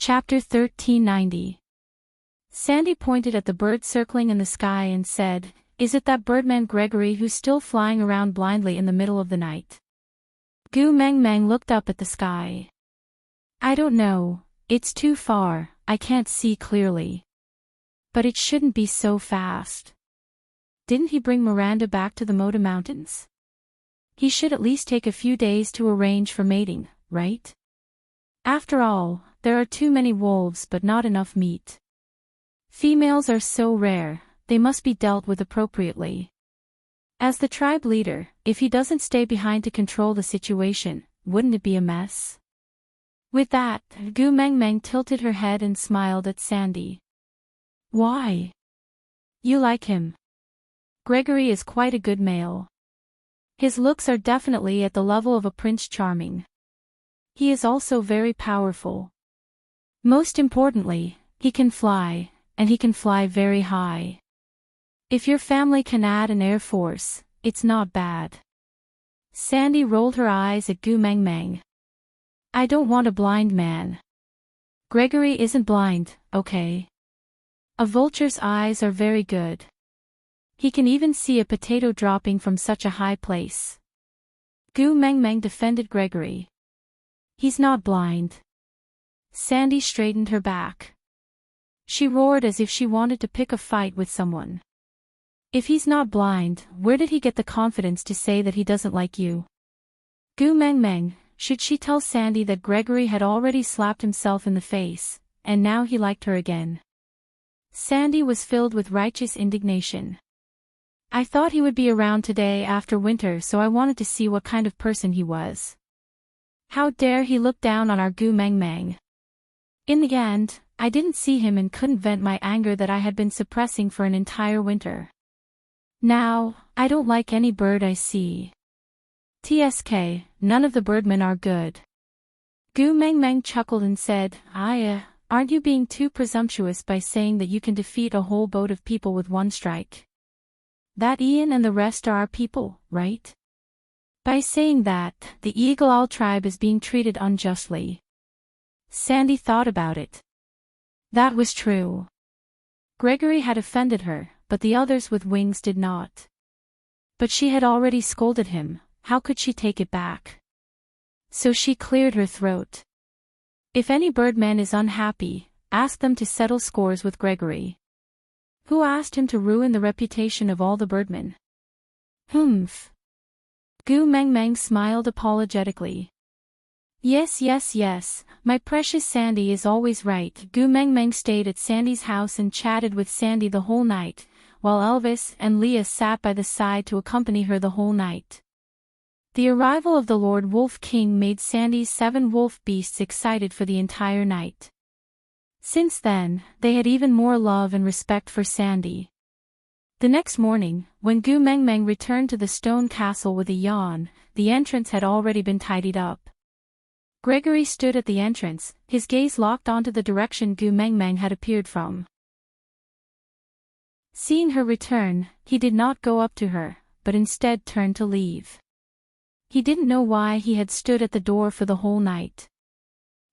Chapter 1390. Sandy pointed at the bird circling in the sky and said, "Is it that birdman Gregory who's still flying around blindly in the middle of the night?" Gu Meng Meng looked up at the sky. "I don't know, it's too far, I can't see clearly. But it shouldn't be so fast. Didn't he bring Miranda back to the Moda Mountains? He should at least take a few days to arrange for mating, right? After all, there are too many wolves but not enough meat. Females are so rare, they must be dealt with appropriately. As the tribe leader, if he doesn't stay behind to control the situation, wouldn't it be a mess?" With that, Gu Meng Meng tilted her head and smiled at Sandy. "Why? You like him? Gregory is quite a good male. His looks are definitely at the level of a Prince Charming. He is also very powerful. Most importantly, he can fly, and he can fly very high. If your family can add an air force, it's not bad." Sandy rolled her eyes at Gu Meng Meng. "I don't want a blind man. Gregory isn't blind, okay? A vulture's eyes are very good. He can even see a potato dropping from such a high place." Gu Meng Meng defended Gregory. "He's not blind." Sandy straightened her back. She roared as if she wanted to pick a fight with someone. "If he's not blind, where did he get the confidence to say that he doesn't like you?" Gu Meng Meng, should she tell Sandy that Gregory had already slapped himself in the face, and now he liked her again? Sandy was filled with righteous indignation. "I thought he would be around today after winter, so I wanted to see what kind of person he was. How dare he look down on our Gu Meng Meng? In the end, I didn't see him and couldn't vent my anger that I had been suppressing for an entire winter. Now, I don't like any bird I see. TSK, none of the birdmen are good." Gu Meng Meng chuckled and said, Aren't you being too presumptuous by saying that you can defeat a whole boat of people with one strike? That Ian and the rest are our people, right? By saying that, the Eagle Owl tribe is being treated unjustly." Sandy thought about it. That was true. Gregory had offended her, but the others with wings did not. But she had already scolded him, how could she take it back? So she cleared her throat. "If any birdman is unhappy, ask them to settle scores with Gregory. Who asked him to ruin the reputation of all the birdmen?" "Humph." Gu Meng Meng smiled apologetically. Yes, my precious Sandy is always right." Gu Meng Meng stayed at Sandy's house and chatted with Sandy the whole night, while Elvis and Leah sat by the side to accompany her the whole night. The arrival of the Lord Wolf King made Sandy's 7 wolf beasts excited for the entire night. Since then, they had even more love and respect for Sandy. The next morning, when Gu Meng Meng returned to the stone castle with a yawn, the entrance had already been tidied up. Gregory stood at the entrance, his gaze locked onto the direction Gu Meng Meng had appeared from. Seeing her return, he did not go up to her, but instead turned to leave. He didn't know why he had stood at the door for the whole night.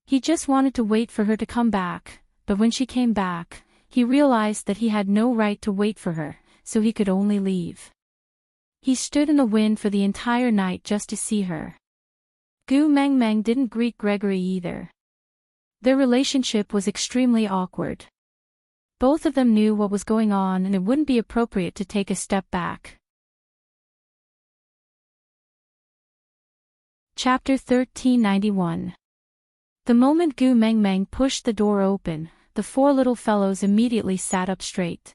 He just wanted to wait for her to come back, but when she came back, he realized that he had no right to wait for her, so he could only leave. He stood in the wind for the entire night just to see her. Gu Meng Meng didn't greet Gregory either. Their relationship was extremely awkward. Both of them knew what was going on and it wouldn't be appropriate to take a step back. Chapter 1391. The moment Gu Meng Meng pushed the door open, the 4 little fellows immediately sat up straight.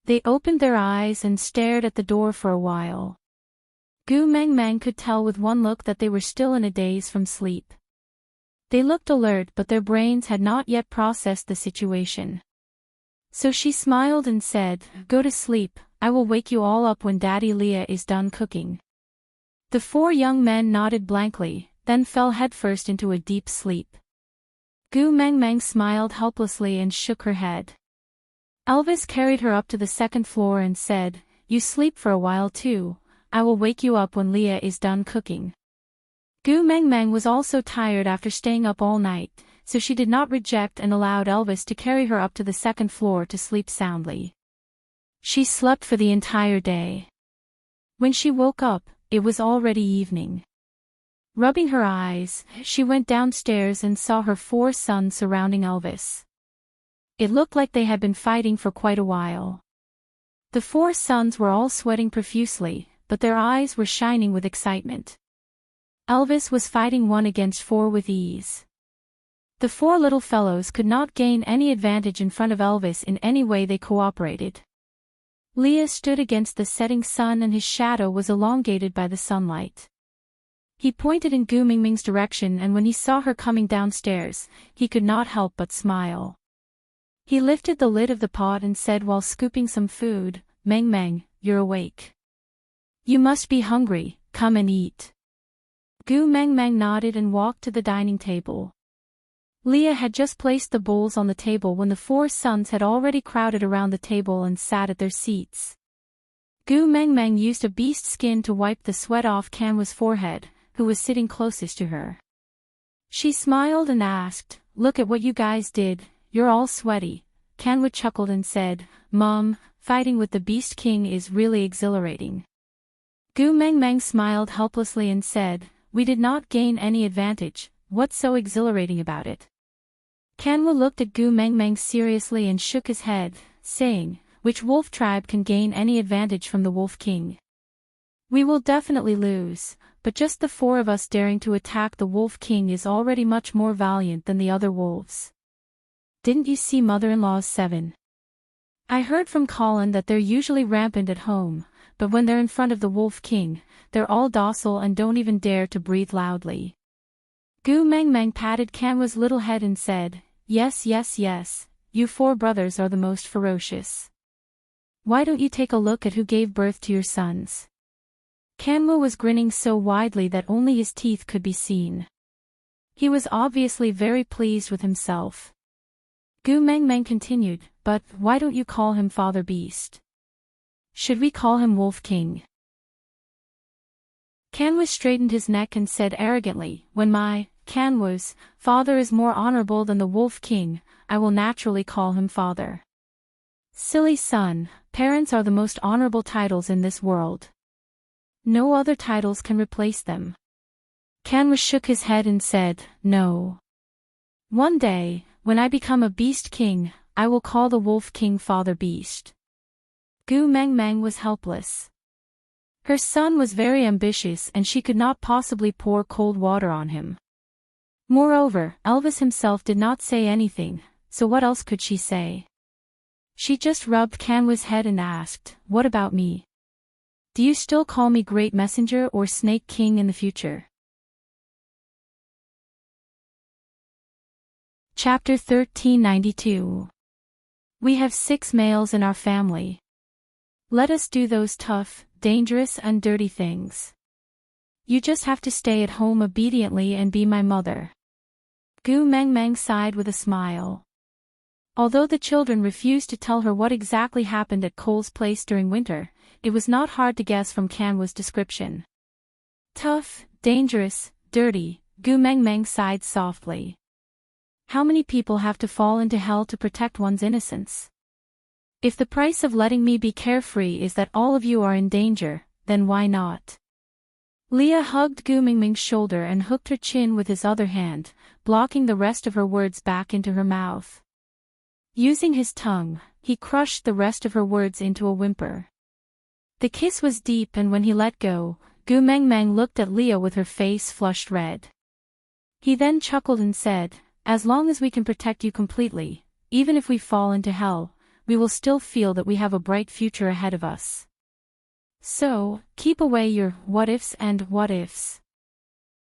They opened their eyes and stared at the door for a while. Gu Meng Meng could tell with one look that they were still in a daze from sleep. They looked alert, but their brains had not yet processed the situation. So she smiled and said, "Go to sleep, I will wake you all up when Daddy Leah is done cooking." The 4 young men nodded blankly, then fell headfirst into a deep sleep. Gu Meng Meng smiled helplessly and shook her head. Elvis carried her up to the 2nd floor and said, "You sleep for a while too. I will wake you up when Leah is done cooking." Gu Meng Meng was also tired after staying up all night, so she did not reject and allowed Elvis to carry her up to the second floor to sleep soundly. She slept for the entire day. When she woke up, it was already evening. Rubbing her eyes, she went downstairs and saw her 4 sons surrounding Elvis. It looked like they had been fighting for quite a while. The 4 sons were all sweating profusely, but their eyes were shining with excitement. Elvis was fighting 1 against 4 with ease. The 4 little fellows could not gain any advantage in front of Elvis in any way they cooperated. Leah stood against the setting sun and his shadow was elongated by the sunlight. He pointed in Gu Mingming's direction, and when he saw her coming downstairs, he could not help but smile. He lifted the lid of the pot and said while scooping some food, "Meng Meng, you're awake. You must be hungry, come and eat." Gu Meng Meng nodded and walked to the dining table. Leah had just placed the bowls on the table when the 4 sons had already crowded around the table and sat at their seats. Gu Meng Meng used a beast skin to wipe the sweat off Kanwa's forehead, who was sitting closest to her. She smiled and asked, "Look at what you guys did, you're all sweaty." Kanwa chuckled and said, "Mom, fighting with the Beast King is really exhilarating." Gu Meng Meng smiled helplessly and said, "We did not gain any advantage, what's so exhilarating about it?" Kanwa looked at Gu Meng Meng seriously and shook his head, saying, "Which wolf tribe can gain any advantage from the Wolf King? We will definitely lose, but just the 4 of us daring to attack the Wolf King is already much more valiant than the other wolves. Didn't you see mother-in-law's 7? I heard from Colin that they're usually rampant at home, but when they're in front of the Wolf King, they're all docile and don't even dare to breathe loudly." Gu Meng Meng patted Kanwa's little head and said, "Yes, yes, yes, you 4 brothers are the most ferocious. Why don't you take a look at who gave birth to your sons?" Kanwa was grinning so widely that only his teeth could be seen. He was obviously very pleased with himself. Gu Meng Meng continued, "But why don't you call him Father Beast? Should we call him Wolf King?" Kanwa straightened his neck and said arrogantly, "When my, Kanwa's, father is more honorable than the Wolf King, I will naturally call him father." "Silly son, parents are the most honorable titles in this world. No other titles can replace them." Kanwa shook his head and said, "No. One day, when I become a Beast King, I will call the Wolf King Father Beast." Gu Meng Meng was helpless. Her son was very ambitious and she could not possibly pour cold water on him. Moreover, Elvis himself did not say anything, so what else could she say? She just rubbed Kanwa's head and asked, "What about me? Do you still call me Great Messenger or Snake King in the future?" Chapter 1392. We have 6 males in our family. Let us do those tough, dangerous and dirty things. You just have to stay at home obediently and be my mother. Gu Meng Meng sighed with a smile. Although the children refused to tell her what exactly happened at Cole's place during winter, it was not hard to guess from Kanwa's description. Tough, dangerous, dirty, Gu Meng Meng sighed softly. How many people have to fall into hell to protect one's innocence? If the price of letting me be carefree is that all of you are in danger, then why not? Leah hugged Gu Mingming's shoulder and hooked her chin with his other hand, blocking the rest of her words back into her mouth. Using his tongue, he crushed the rest of her words into a whimper. The kiss was deep, and when he let go, Gu Meng Meng looked at Leah with her face flushed red. He then chuckled and said, "As long as we can protect you completely, even if we fall into hell, we will still feel that we have a bright future ahead of us. So, keep away your what-ifs and what-ifs.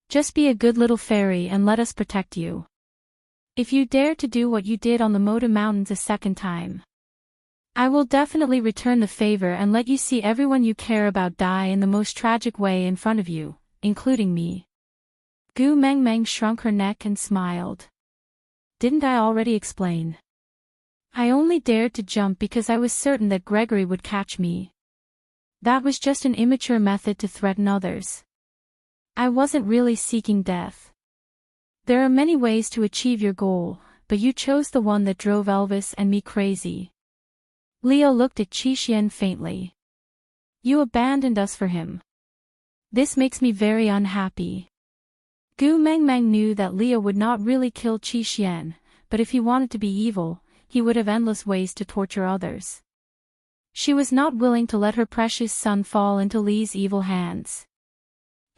Just be a good little fairy and let us protect you. If you dare to do what you did on the Moda Mountains a second time, I will definitely return the favor and let you see everyone you care about die in the most tragic way in front of you, including me." Gu Meng Meng shrunk her neck and smiled. "Didn't I already explain? I only dared to jump because I was certain that Gregory would catch me. That was just an immature method to threaten others. I wasn't really seeking death." There are many ways to achieve your goal, but you chose the one that drove Elvis and me crazy. Leo looked at Qixian faintly. You abandoned us for him. This makes me very unhappy. Gu Mengmeng knew that Leo would not really kill Qixian, but if he wanted to be evil, he would have endless ways to torture others. She was not willing to let her precious son fall into Li's evil hands.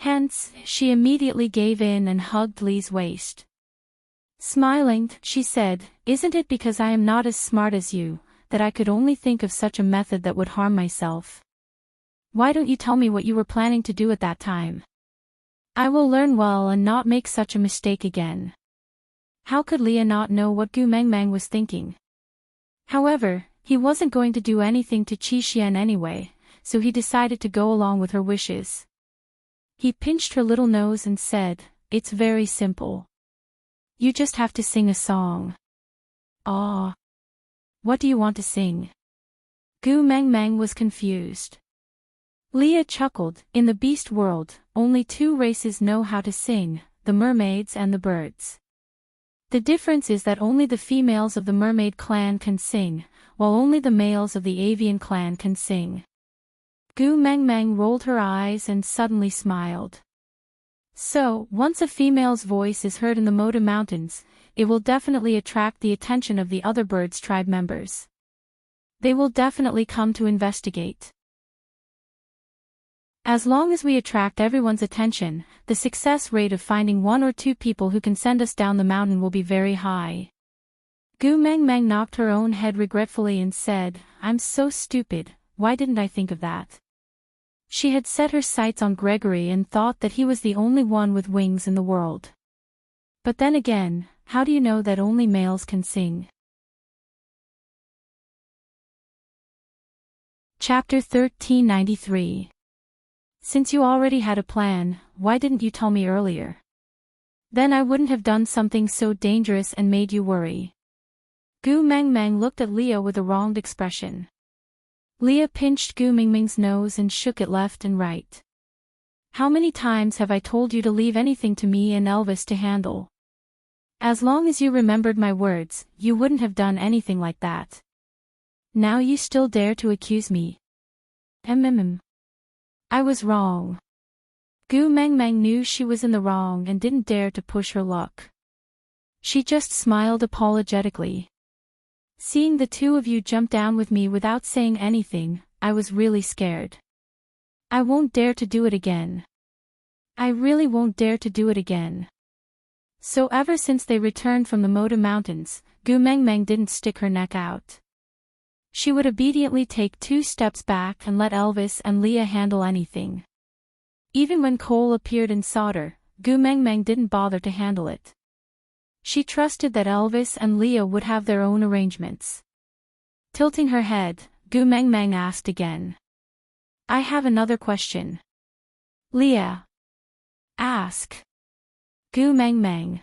Hence, she immediately gave in and hugged Li's waist. Smiling, she said, "Isn't it because I am not as smart as you, that I could only think of such a method that would harm myself? Why don't you tell me what you were planning to do at that time? I will learn well and not make such a mistake again." How could Leah not know what Gu Mengmeng was thinking? However, he wasn't going to do anything to Qixian anyway, so he decided to go along with her wishes. He pinched her little nose and said, "It's very simple. You just have to sing a song." "Ah. What do you want to sing?" Gu Mengmeng was confused. Leah chuckled. In the beast world, only two races know how to sing, the mermaids and the birds. The difference is that only the females of the mermaid clan can sing, while only the males of the avian clan can sing. Gu Mengmeng rolled her eyes and suddenly smiled. So, once a female's voice is heard in the Moda Mountains, it will definitely attract the attention of the other birds' tribe members. They will definitely come to investigate. As long as we attract everyone's attention, the success rate of finding one or two people who can send us down the mountain will be very high. Gu Mengmeng knocked her own head regretfully and said, "I'm so stupid, why didn't I think of that?" She had set her sights on Gregory and thought that he was the only one with wings in the world. But then again, how do you know that only males can sing? Chapter 1393. Since you already had a plan, why didn't you tell me earlier? Then I wouldn't have done something so dangerous and made you worry. Gu Mengmeng looked at Leah with a wronged expression. Leah pinched Gu Mengmeng's nose and shook it left and right. "How many times have I told you to leave anything to me and Elvis to handle? As long as you remembered my words, you wouldn't have done anything like that. Now you still dare to accuse me. I was wrong." Gu Mengmeng knew she was in the wrong and didn't dare to push her luck. She just smiled apologetically. "Seeing the two of you jump down with me without saying anything, I was really scared. I won't dare to do it again. I really won't dare to do it again." So ever since they returned from the Moda Mountains, Gu Mengmeng didn't stick her neck out. She would obediently take 2 steps back and let Elvis and Leah handle anything. Even when coal appeared in solder, Gu Mengmeng didn't bother to handle it. She trusted that Elvis and Leah would have their own arrangements. Tilting her head, Gu Mengmeng asked again. "I have another question." "Leah." "Ask." Gu Mengmeng.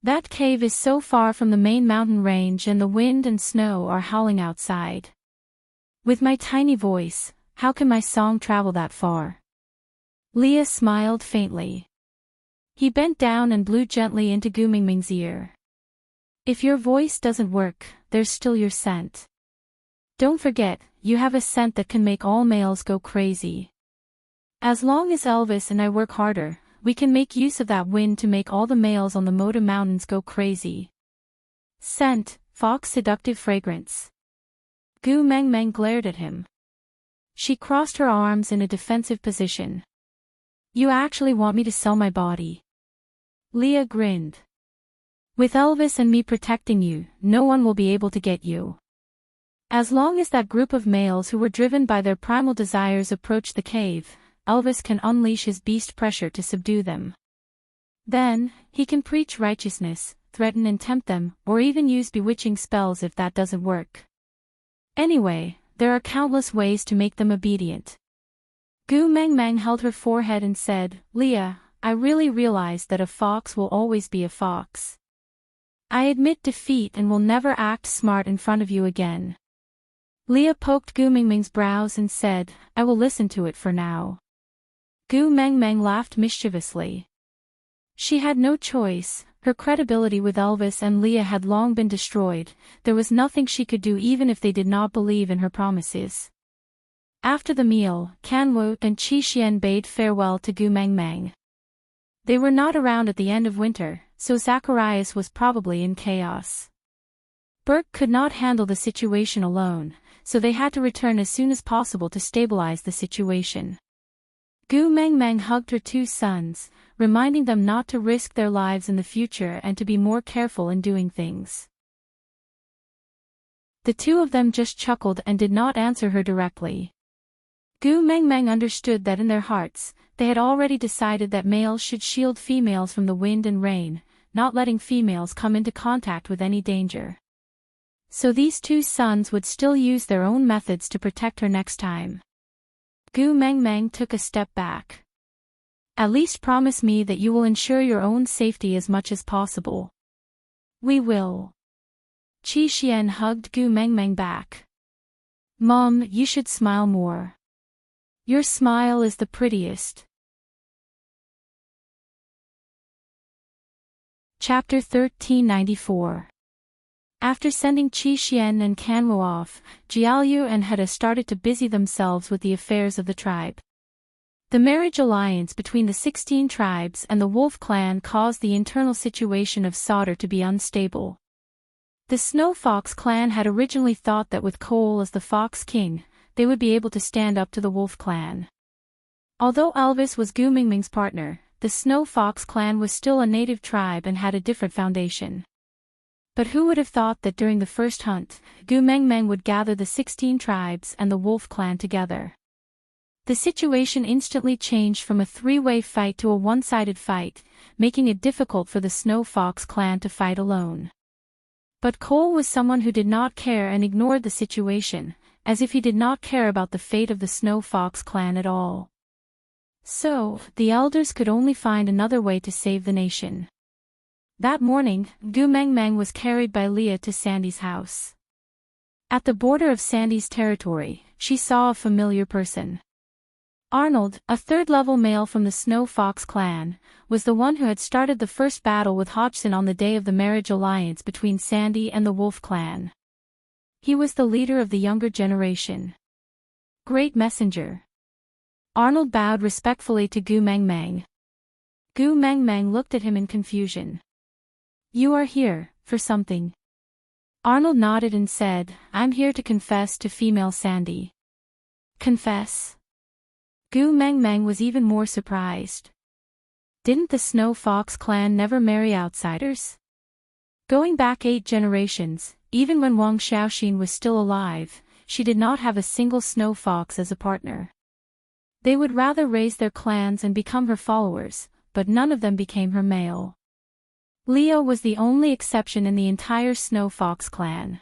"That cave is so far from the main mountain range and the wind and snow are howling outside. With my tiny voice, how can my song travel that far?" Leah smiled faintly. He bent down and blew gently into Gu Mengmeng's ear. "If your voice doesn't work, there's still your scent. Don't forget, you have a scent that can make all males go crazy. As long as Elvis and I work harder, we can make use of that wind to make all the males on the Moda Mountains go crazy. Scent, fox seductive fragrance." Gu Mengmeng glared at him. She crossed her arms in a defensive position. "You actually want me to sell my body?" Leah grinned. "With Elvis and me protecting you, no one will be able to get you. As long as that group of males who were driven by their primal desires approach the cave, Elvis can unleash his beast pressure to subdue them. Then, he can preach righteousness, threaten and tempt them, or even use bewitching spells if that doesn't work. Anyway, there are countless ways to make them obedient." Gu Mengmeng held her forehead and said, "Leah, I really realize that a fox will always be a fox. I admit defeat and will never act smart in front of you again." Leah poked Gu Mengmeng's brows and said, "I will listen to it for now." Gu Mengmeng laughed mischievously. She had no choice, Her credibility with Elvis and Leah had long been destroyed. There was nothing she could do even if they did not believe in her promises. After the meal, Kanwo and Qi Xian bade farewell to Gu Mengmeng. They were not around at the end of winter, so Zacharias was probably in chaos. Burke could not handle the situation alone, so they had to return as soon as possible to stabilize the situation. Gu Mengmeng hugged her two sons, reminding them not to risk their lives in the future and to be more careful in doing things. The two of them just chuckled and did not answer her directly. Gu Mengmeng understood that in their hearts, they had already decided that males should shield females from the wind and rain, not letting females come into contact with any danger. So these two sons would still use their own methods to protect her next time. Gu Mengmeng took a step back. At least promise me that you will ensure your own safety as much as possible. We will. Qi Xian hugged Gu Mengmeng back. Mom, you should smile more. Your smile is the prettiest. Chapter 1394. After sending Qi Xian and Kanwo off, Jiaoyu and Heda started to busy themselves with the affairs of the tribe. The marriage alliance between the 16 tribes and the Wolf clan caused the internal situation of Sauter to be unstable. The Snow Fox clan had originally thought that with Cole as the Fox King, they would be able to stand up to the Wolf clan. Although Elvis was Gu Mingming's partner, the Snow Fox clan was still a native tribe and had a different foundation. But who would have thought that during the first hunt, Gu Mengmeng would gather the 16 tribes and the Wolf clan together? The situation instantly changed from a three-way fight to a one-sided fight, making it difficult for the Snow Fox clan to fight alone. But Cole was someone who did not care and ignored the situation, as if he did not care about the fate of the Snow Fox clan at all. So, the elders could only find another way to save the nation. That morning, Gu Mengmeng was carried by Leah to Sandy's house. At the border of Sandy's territory, she saw a familiar person. Arnold, a third-level male from the Snow Fox clan, was the one who had started the first battle with Hodgson on the day of the marriage alliance between Sandy and the Wolf clan. He was the leader of the younger generation. Great messenger. Arnold bowed respectfully to Gu Mengmeng. Gu Mengmeng looked at him in confusion. You are here, for something. Arnold nodded and said, I'm here to confess to female Sandy. Confess? Gu Mengmeng was even more surprised. Didn't the Snow Fox clan never marry outsiders? Going back 8 generations, even when Wang Xiaoxin was still alive, she did not have a single Snow Fox as a partner. They would rather raise their clans and become her followers, but none of them became her male. Leo was the only exception in the entire Snow Fox clan.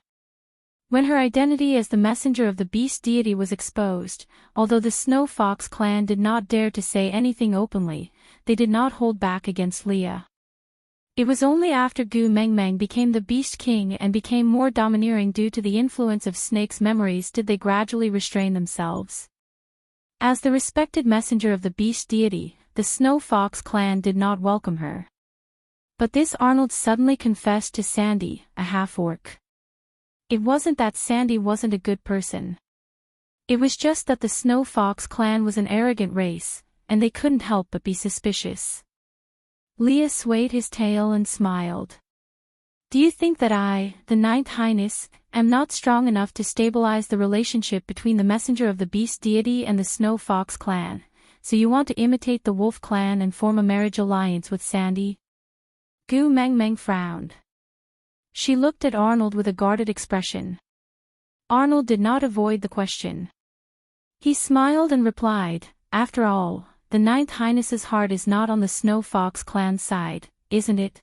When her identity as the messenger of the beast deity was exposed, although the Snow Fox clan did not dare to say anything openly, they did not hold back against Leah. It was only after Gu Mengmeng became the Beast King and became more domineering due to the influence of Snake's memories did they gradually restrain themselves. As the respected messenger of the beast deity, the Snow Fox clan did not welcome her. But this Arnold suddenly confessed to Sandy, a half-orc. It wasn't that Sandy wasn't a good person. It was just that the Snow Fox clan was an arrogant race, and they couldn't help but be suspicious. Leah swayed his tail and smiled. Do you think that I, the Ninth Highness, am not strong enough to stabilize the relationship between the messenger of the beast deity and the Snow Fox clan, so you want to imitate the Wolf clan and form a marriage alliance with Sandy? Gu Mengmeng frowned. She looked at Arnold with a guarded expression. Arnold did not avoid the question. He smiled and replied, after all, the Ninth Highness's heart is not on the Snow Fox clan's side, isn't it?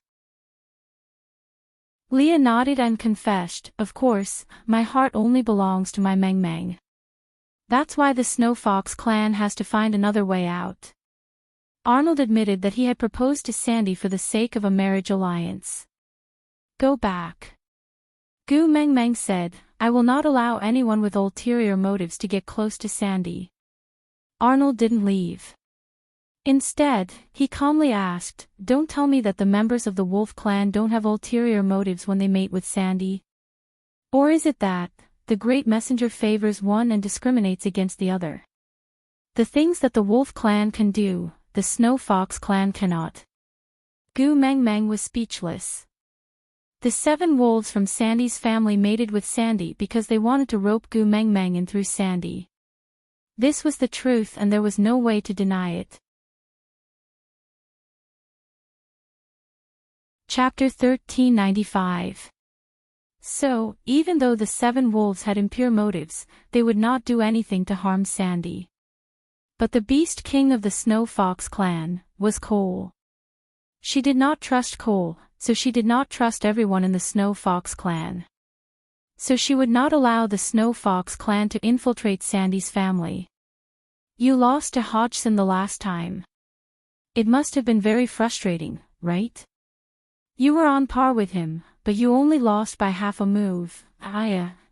Leah nodded and confessed, of course, my heart only belongs to my Mengmeng. That's why the Snow Fox clan has to find another way out. Arnold admitted that he had proposed to Sandy for the sake of a marriage alliance. Go back. Gu Mengmeng said, I will not allow anyone with ulterior motives to get close to Sandy. Arnold didn't leave. Instead, he calmly asked, "Don't tell me that the members of the wolf clan don't have ulterior motives when they mate with Sandy. Or is it that the great messenger favors one and discriminates against the other? The things that the wolf clan can do, the snow fox clan cannot." Gu Meng Meng was speechless. The 7 wolves from Sandy's family mated with Sandy because they wanted to rope Gu Meng Meng in through Sandy. This was the truth and there was no way to deny it. Chapter 1395. So, even though the 7 wolves had impure motives, they would not do anything to harm Sandy. But the beast king of the Snow Fox clan was Cole. She did not trust Cole, so she did not trust everyone in the Snow Fox clan. So she would not allow the Snow Fox clan to infiltrate Sandy's family. "You lost to Hodgson the last time. It must have been very frustrating, right? You were on par with him, but you only lost by half a move.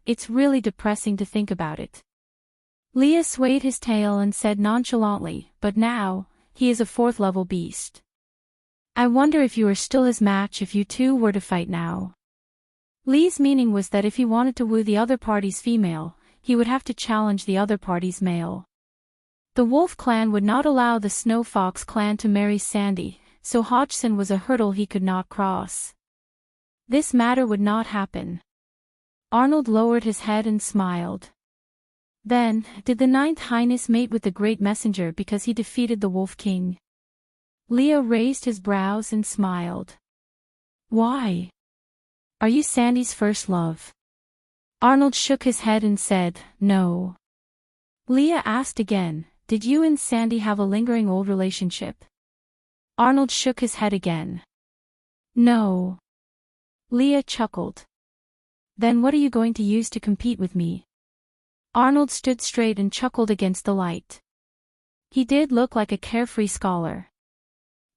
It's really depressing to think about it." Leah swayed his tail and said nonchalantly, "But now, he is a 4th-level beast. I wonder if you are still his match if you two were to fight now." Lee's meaning was that if he wanted to woo the other party's female, he would have to challenge the other party's male. The Wolf clan would not allow the Snow Fox clan to marry Sandy, so Hodgson was a hurdle he could not cross. This matter would not happen. Arnold lowered his head and smiled. Then, did the 9th Highness mate with the Great Messenger because he defeated the Wolf King? Leo raised his brows and smiled. "Why? Are you Sandy's first love?" Arnold shook his head and said, "No." Leah asked again, "Did you and Sandy have a lingering old relationship?" Arnold shook his head again. "No." Leah chuckled. "Then what are you going to use to compete with me?" Arnold stood straight and chuckled against the light. He did look like a carefree scholar.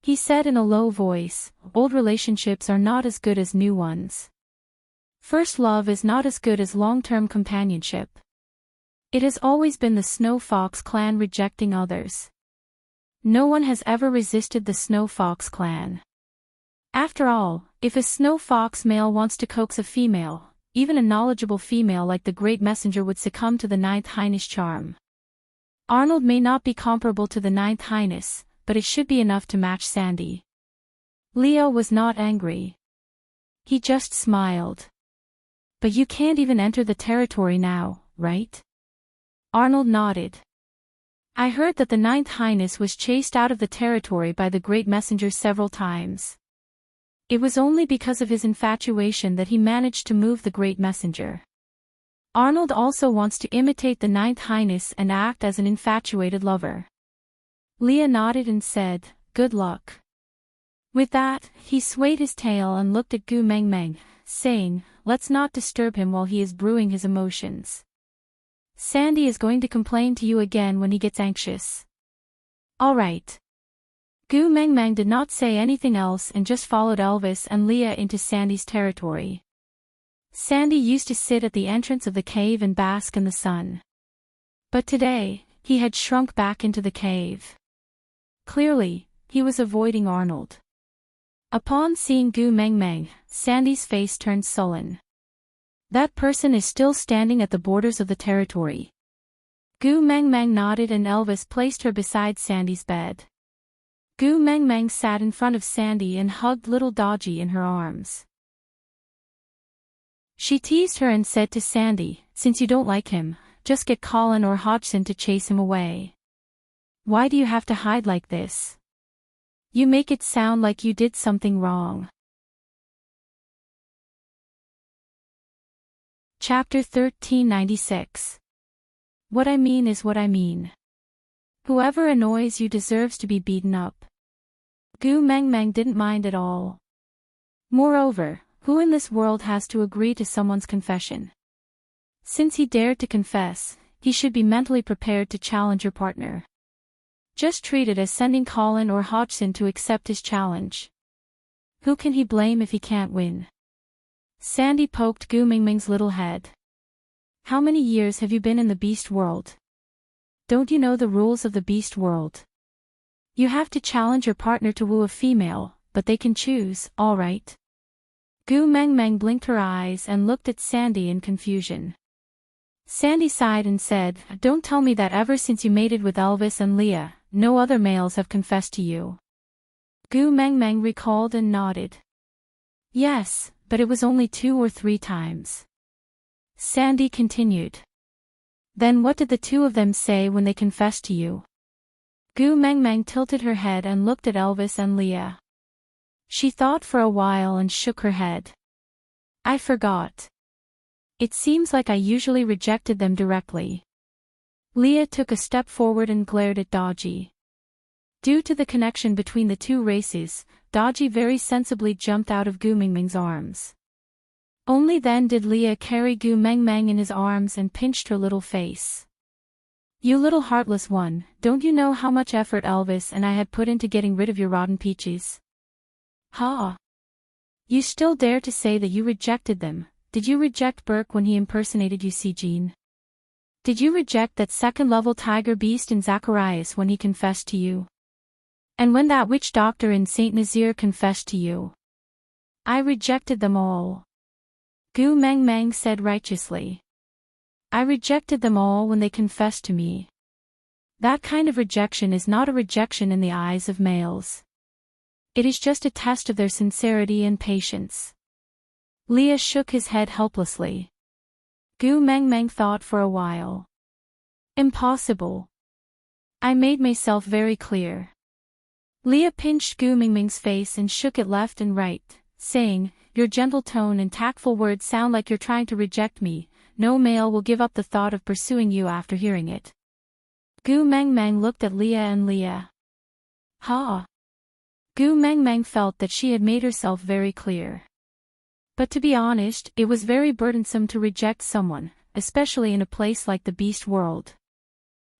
He said in a low voice, "Old relationships are not as good as new ones. First love is not as good as long-term companionship. It has always been the Snow Fox clan rejecting others. No one has ever resisted the Snow Fox clan. After all, if a Snow Fox male wants to coax a female, even a knowledgeable female like the Great Messenger would succumb to the 9th Highness charm. Arnold may not be comparable to the 9th Highness, but it should be enough to match Sandy." Leo was not angry. He just smiled. "But you can't even enter the territory now, right?" Arnold nodded. "I heard that the 9th Highness was chased out of the territory by the Great Messenger several times. It was only because of his infatuation that he managed to move the Great Messenger. Arnold also wants to imitate the 9th Highness and act as an infatuated lover." Leah nodded and said, "Good luck." With that, he swayed his tail and looked at Gu Meng Meng, saying, "Let's not disturb him while he is brewing his emotions. Sandy is going to complain to you again when he gets anxious." "All right." Gu Meng Meng did not say anything else and just followed Elvis and Leah into Sandy's territory. Sandy used to sit at the entrance of the cave and bask in the sun. But today, he had shrunk back into the cave. Clearly, he was avoiding Arnold. Upon seeing Gu Meng Meng, Sandy's face turned sullen. "That person is still standing at the borders of the territory." Gu Meng Meng nodded and Elvis placed her beside Sandy's bed. Gu Meng Meng sat in front of Sandy and hugged little Dodgy in her arms. She teased her and said to Sandy, "Since you don't like him, just get Colin or Hodgson to chase him away. Why do you have to hide like this? You make it sound like you did something wrong." Chapter 1396. What I mean is what I mean. Whoever annoys you deserves to be beaten up. Gu Meng Meng didn't mind at all. Moreover, who in this world has to agree to someone's confession? Since he dared to confess, he should be mentally prepared to challenge your partner. Just treat it as sending Colin or Hodgson to accept his challenge. Who can he blame if he can't win? Sandy poked Gu Meng Meng's little head. "How many years have you been in the beast world? Don't you know the rules of the beast world? You have to challenge your partner to woo a female, but they can choose, alright? Gu Meng Meng blinked her eyes and looked at Sandy in confusion. Sandy sighed and said, "Don't tell me that ever since you mated with Elvis and Leah, no other males have confessed to you." Gu Meng Meng recalled and nodded. "Yes, but it was only 2 or 3 times." Sandy continued. "Then what did the 2 of them say when they confessed to you?" Gu Meng Meng tilted her head and looked at Elvis and Leah. She thought for a while and shook her head. "I forgot. It seems like I usually rejected them directly." Leah took a step forward and glared at Dodgy. Due to the connection between the 2 races, Dodgy very sensibly jumped out of Gu Meng Meng's arms. Only then did Leah carry Gu Meng Meng in his arms and pinched her little face. "You little heartless one, don't you know how much effort Elvis and I had put into getting rid of your rotten peaches?" "Ha! You still dare to say that you rejected them? Did you reject Burke when he impersonated Eugene? Did you reject that second-level tiger beast in Zacharias when he confessed to you? And when that witch doctor in St. Nazaire confessed to you?" "I rejected them all," Gu Meng Meng said righteously. "I rejected them all when they confessed to me. That kind of rejection is not a rejection in the eyes of males. It is just a test of their sincerity and patience." Leah shook his head helplessly. Gu Meng Meng thought for a while. "Impossible. I made myself very clear." Leah pinched Gu Meng Meng's face and shook it left and right, saying, "Your gentle tone and tactful words sound like you're trying to reject me. No male will give up the thought of pursuing you after hearing it." Gu Meng Meng looked at Leah and Leah. "Ha!" Gu Meng Meng felt that she had made herself very clear. But to be honest, it was very burdensome to reject someone, especially in a place like the beast world.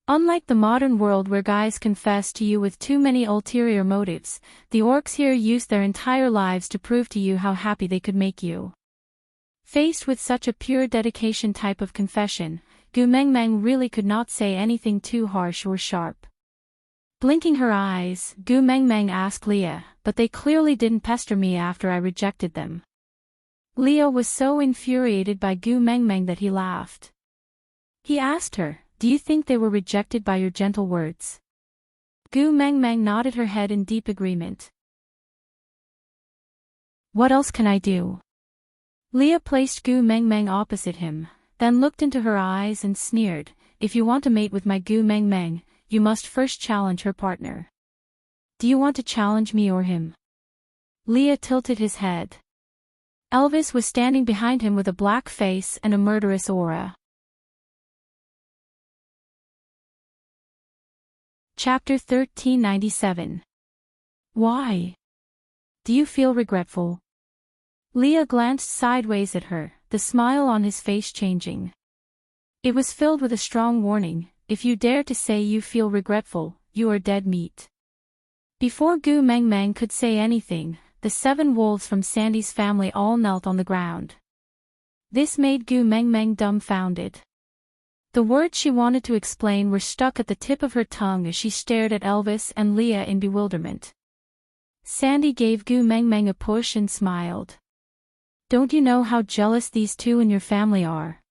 Unlike the modern world where guys confess to you with too many ulterior motives, the orcs here used their entire lives to prove to you how happy they could make you. Faced with such a pure dedication type of confession, Gu Meng Meng really could not say anything too harsh or sharp. Blinking her eyes, Gu Meng Meng asked Leah, "But they clearly didn't pester me after I rejected them." Leah was so infuriated by Gu Meng Meng that he laughed. He asked her, "Do you think they were rejected by your gentle words?" Gu Meng Meng nodded her head in deep agreement. "What else can I do?" Leah placed Gu Meng Meng opposite him, then looked into her eyes and sneered, "If you want to mate with my Gu Meng Meng, you must first challenge her partner." "Do you want to challenge me or him?" Leah tilted his head. Elvis was standing behind him with a black face and a murderous aura. Chapter 1397. Why? Do you feel regretful? Leah glanced sideways at her, the smile on his face changing. It was filled with a strong warning. If you dare to say you feel regretful, you are dead meat. Before Gu Meng Meng could say anything, the 7 wolves from Sandy's family all knelt on the ground. This made Gu Meng Meng dumbfounded. The words she wanted to explain were stuck at the tip of her tongue as she stared at Elvis and Leah in bewilderment. Sandy gave Gu Meng Meng a push and smiled. "Don't you know how jealous these 2 in your family are?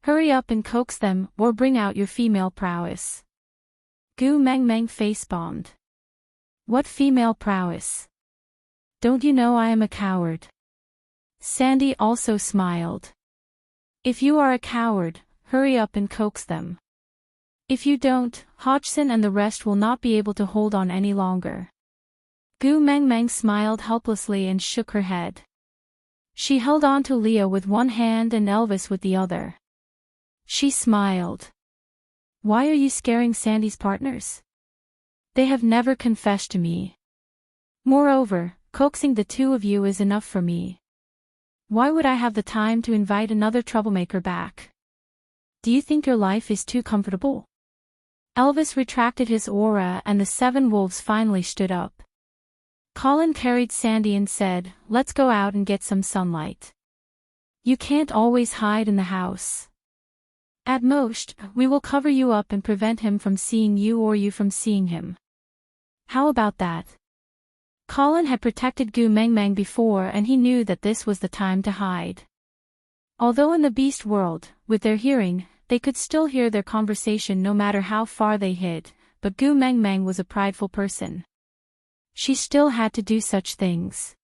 Hurry up and coax them, or bring out your female prowess." Gu Meng Meng face-bombed. "What female prowess? Don't you know I am a coward?" Sandy also smiled. "If you are a coward, hurry up and coax them. If you don't, Hodgson and the rest will not be able to hold on any longer." Gu Meng Meng smiled helplessly and shook her head. She held on to Leah with one hand and Elvis with the other. She smiled. "Why are you scaring Sandy's partners? They have never confessed to me. Moreover, coaxing the 2 of you is enough for me. Why would I have the time to invite another troublemaker back? Do you think your life is too comfortable?" Elvis retracted his aura and the 7 wolves finally stood up. Colin carried Sandy and said, "Let's go out and get some sunlight. You can't always hide in the house. At most, we will cover you up and prevent him from seeing you or you from seeing him." How about that? Colin had protected Gu Meng Meng before and he knew that this was the time to hide. Although in the beast world, with their hearing, they could still hear their conversation no matter how far they hid, but Gu Meng Meng was a prideful person. She still had to do such things.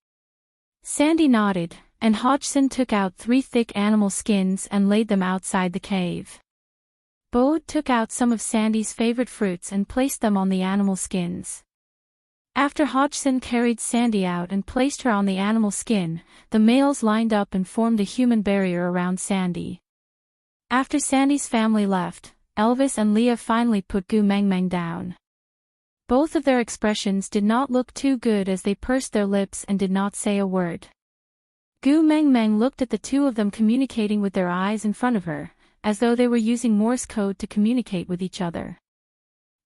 Sandy nodded, and Hodgson took out 3 thick animal skins and laid them outside the cave. Bode took out some of Sandy's favorite fruits and placed them on the animal skins. After Hodgson carried Sandy out and placed her on the animal skin, the males lined up and formed a human barrier around Sandy. After Sandy's family left, Elvis and Leah finally put Gu Meng Meng down. Both of their expressions did not look too good as they pursed their lips and did not say a word. Gu Meng Meng looked at the two of them communicating with their eyes in front of her, as though they were using Morse code to communicate with each other.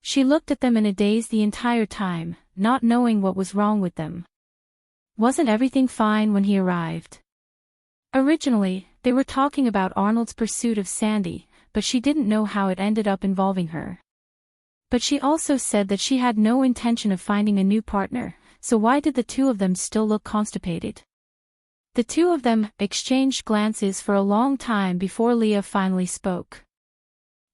She looked at them in a daze the entire time, not knowing what was wrong with them. Wasn't everything fine when he arrived? Originally, they were talking about Arnold's pursuit of Sandy, but she didn't know how it ended up involving her. But she also said that she had no intention of finding a new partner, so why did the two of them still look constipated? The two of them exchanged glances for a long time before Leah finally spoke.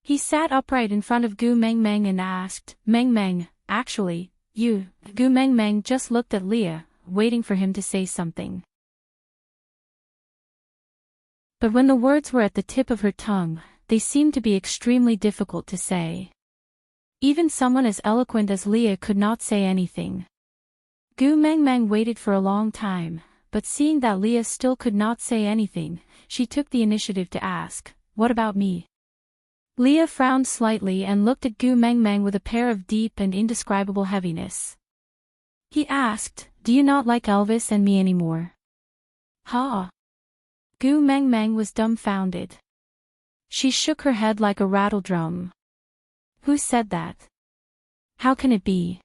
He sat upright in front of Gu Meng Meng and asked, "Meng Meng, actually, you..." Gu Meng Meng just looked at Leah, waiting for him to say something. But when the words were at the tip of her tongue, they seemed to be extremely difficult to say. Even someone as eloquent as Leah could not say anything. Gu Meng Meng waited for a long time, but seeing that Leah still could not say anything, she took the initiative to ask, "What about me?" Leah frowned slightly and looked at Gu Meng Meng with a pair of deep and indescribable heaviness. He asked, "Do you not like Elvis and me anymore?" "Ha!" Gu Meng Meng was dumbfounded. She shook her head like a rattledrum. "Who said that? How can it be?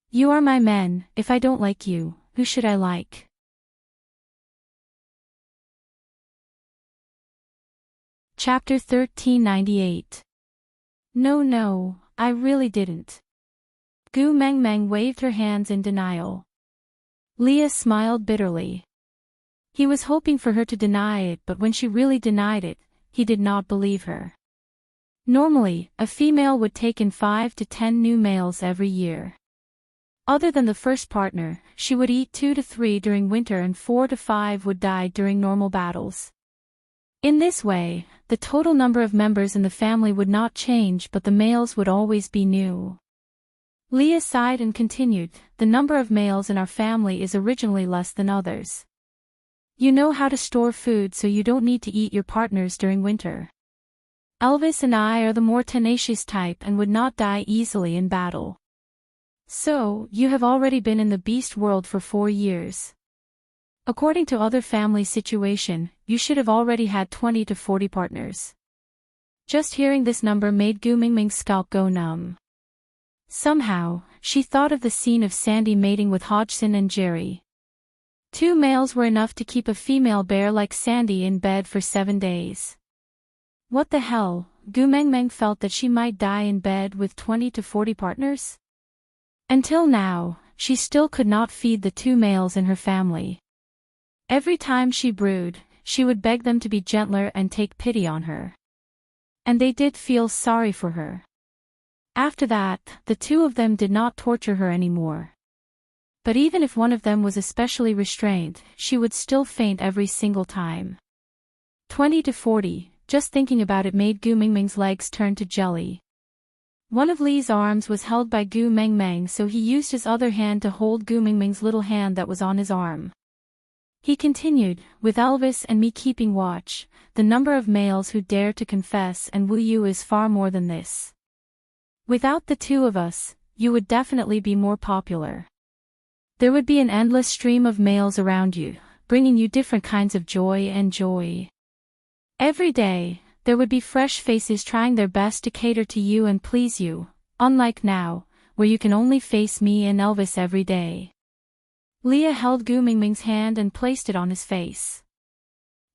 You are my man. If I don't like you, who should I like?" Chapter 1398. No, I really didn't. Gu Meng Meng waved her hands in denial. Leah smiled bitterly. He was hoping for her to deny it, but when she really denied it, he did not believe her. Normally, a female would take in 5 to 10 new males every year. Other than the first partner, she would eat 2 to 3 during winter and 4 to 5 would die during normal battles. In this way, the total number of members in the family would not change, but the males would always be new. Leah sighed and continued, "The number of males in our family is originally less than others. You know how to store food so you don't need to eat your partners during winter. Elvis and I are the more tenacious type and would not die easily in battle. So, you have already been in the beast world for 4 years. According to other family situation, you should have already had 20 to 40 partners." Just hearing this number made Gu Meng Meng's scalp go numb. Somehow, she thought of the scene of Sandy mating with Hodgson and Jerry. 2 males were enough to keep a female bear like Sandy in bed for 7 days. What the hell, Gu Meng Meng felt that she might die in bed with 20 to 40 partners? Until now, she still could not feed the 2 males in her family. Every time she brewed, she would beg them to be gentler and take pity on her. And they did feel sorry for her. After that, the 2 of them did not torture her anymore. But even if one of them was especially restrained, she would still faint every single time. 20 to 40, just thinking about it made Gu Meng Meng's legs turn to jelly. One of Lee's arms was held by Gu Meng Meng, so he used his other hand to hold Gu Meng Meng's little hand that was on his arm. He continued, "With Elvis and me keeping watch, the number of males who dare to confess and woo you is far more than this. Without the 2 of us, you would definitely be more popular. There would be an endless stream of males around you, bringing you different kinds of joy. Every day, there would be fresh faces trying their best to cater to you and please you, unlike now, where you can only face me and Elvis every day." Leah held Gu Meng Meng's hand and placed it on his face.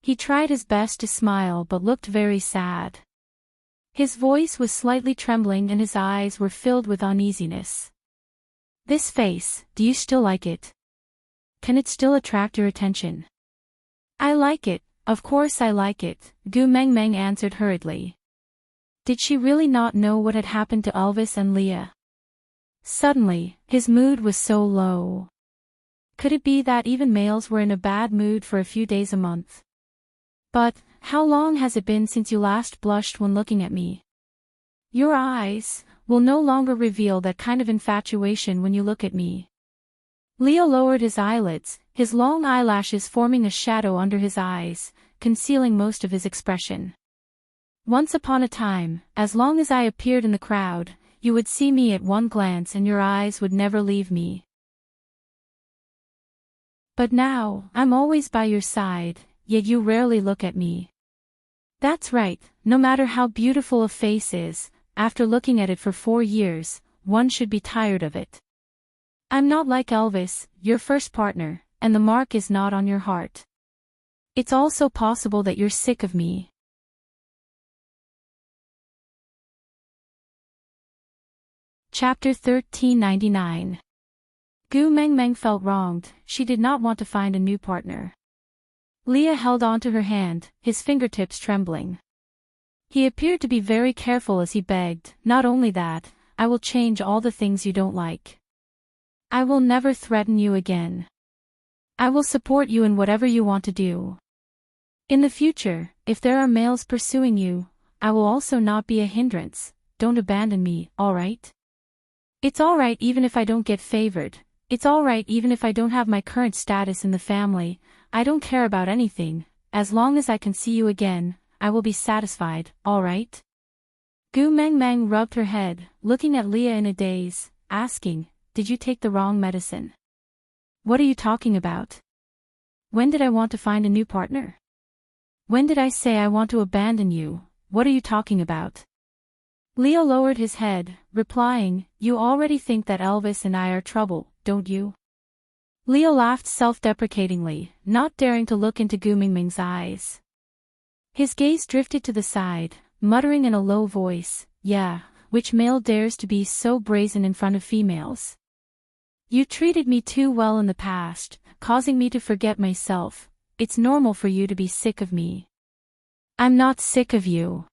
He tried his best to smile but looked very sad. His voice was slightly trembling and his eyes were filled with uneasiness. This face, do you still like it? Can it still attract your attention? I like it, of course I like it, Gu Mengmeng answered hurriedly. Did she really not know what had happened to Elvis and Leah? Suddenly, his mood was so low. Could it be that even males were in a bad mood for a few days a month? But, how long has it been since you last blushed when looking at me? Your eyes will no longer reveal that kind of infatuation when you look at me. Leo lowered his eyelids, his long eyelashes forming a shadow under his eyes, concealing most of his expression. Once upon a time, as long as I appeared in the crowd, you would see me at one glance and your eyes would never leave me. But now, I'm always by your side, yet you rarely look at me. That's right, no matter how beautiful a face is, after looking at it for 4 years, one should be tired of it. I'm not like Elvis, your first partner, and the mark is not on your heart. It's also possible that you're sick of me. Chapter 1399. Gu Mengmeng felt wronged, she did not want to find a new partner. Leah held onto her hand, his fingertips trembling. He appeared to be very careful as he begged, not only that, I will change all the things you don't like. I will never threaten you again. I will support you in whatever you want to do. In the future, if there are males pursuing you, I will also not be a hindrance. Don't abandon me, alright? It's alright even if I don't get favored. It's alright even if I don't have my current status in the family. I don't care about anything. As long as I can see you again, I will be satisfied, alright? Gu Mengmeng rubbed her head, looking at Leah in a daze, asking, did you take the wrong medicine? What are you talking about? When did I want to find a new partner? When did I say I want to abandon you? What are you talking about? Leo lowered his head, replying, you already think that Elvis and I are trouble, don't you? Leo laughed self-deprecatingly, not daring to look into Gu Mengmeng's eyes. His gaze drifted to the side, muttering in a low voice, yeah, which male dares to be so brazen in front of females? You treated me too well in the past, causing me to forget myself. It's normal for you to be sick of me. I'm not sick of you.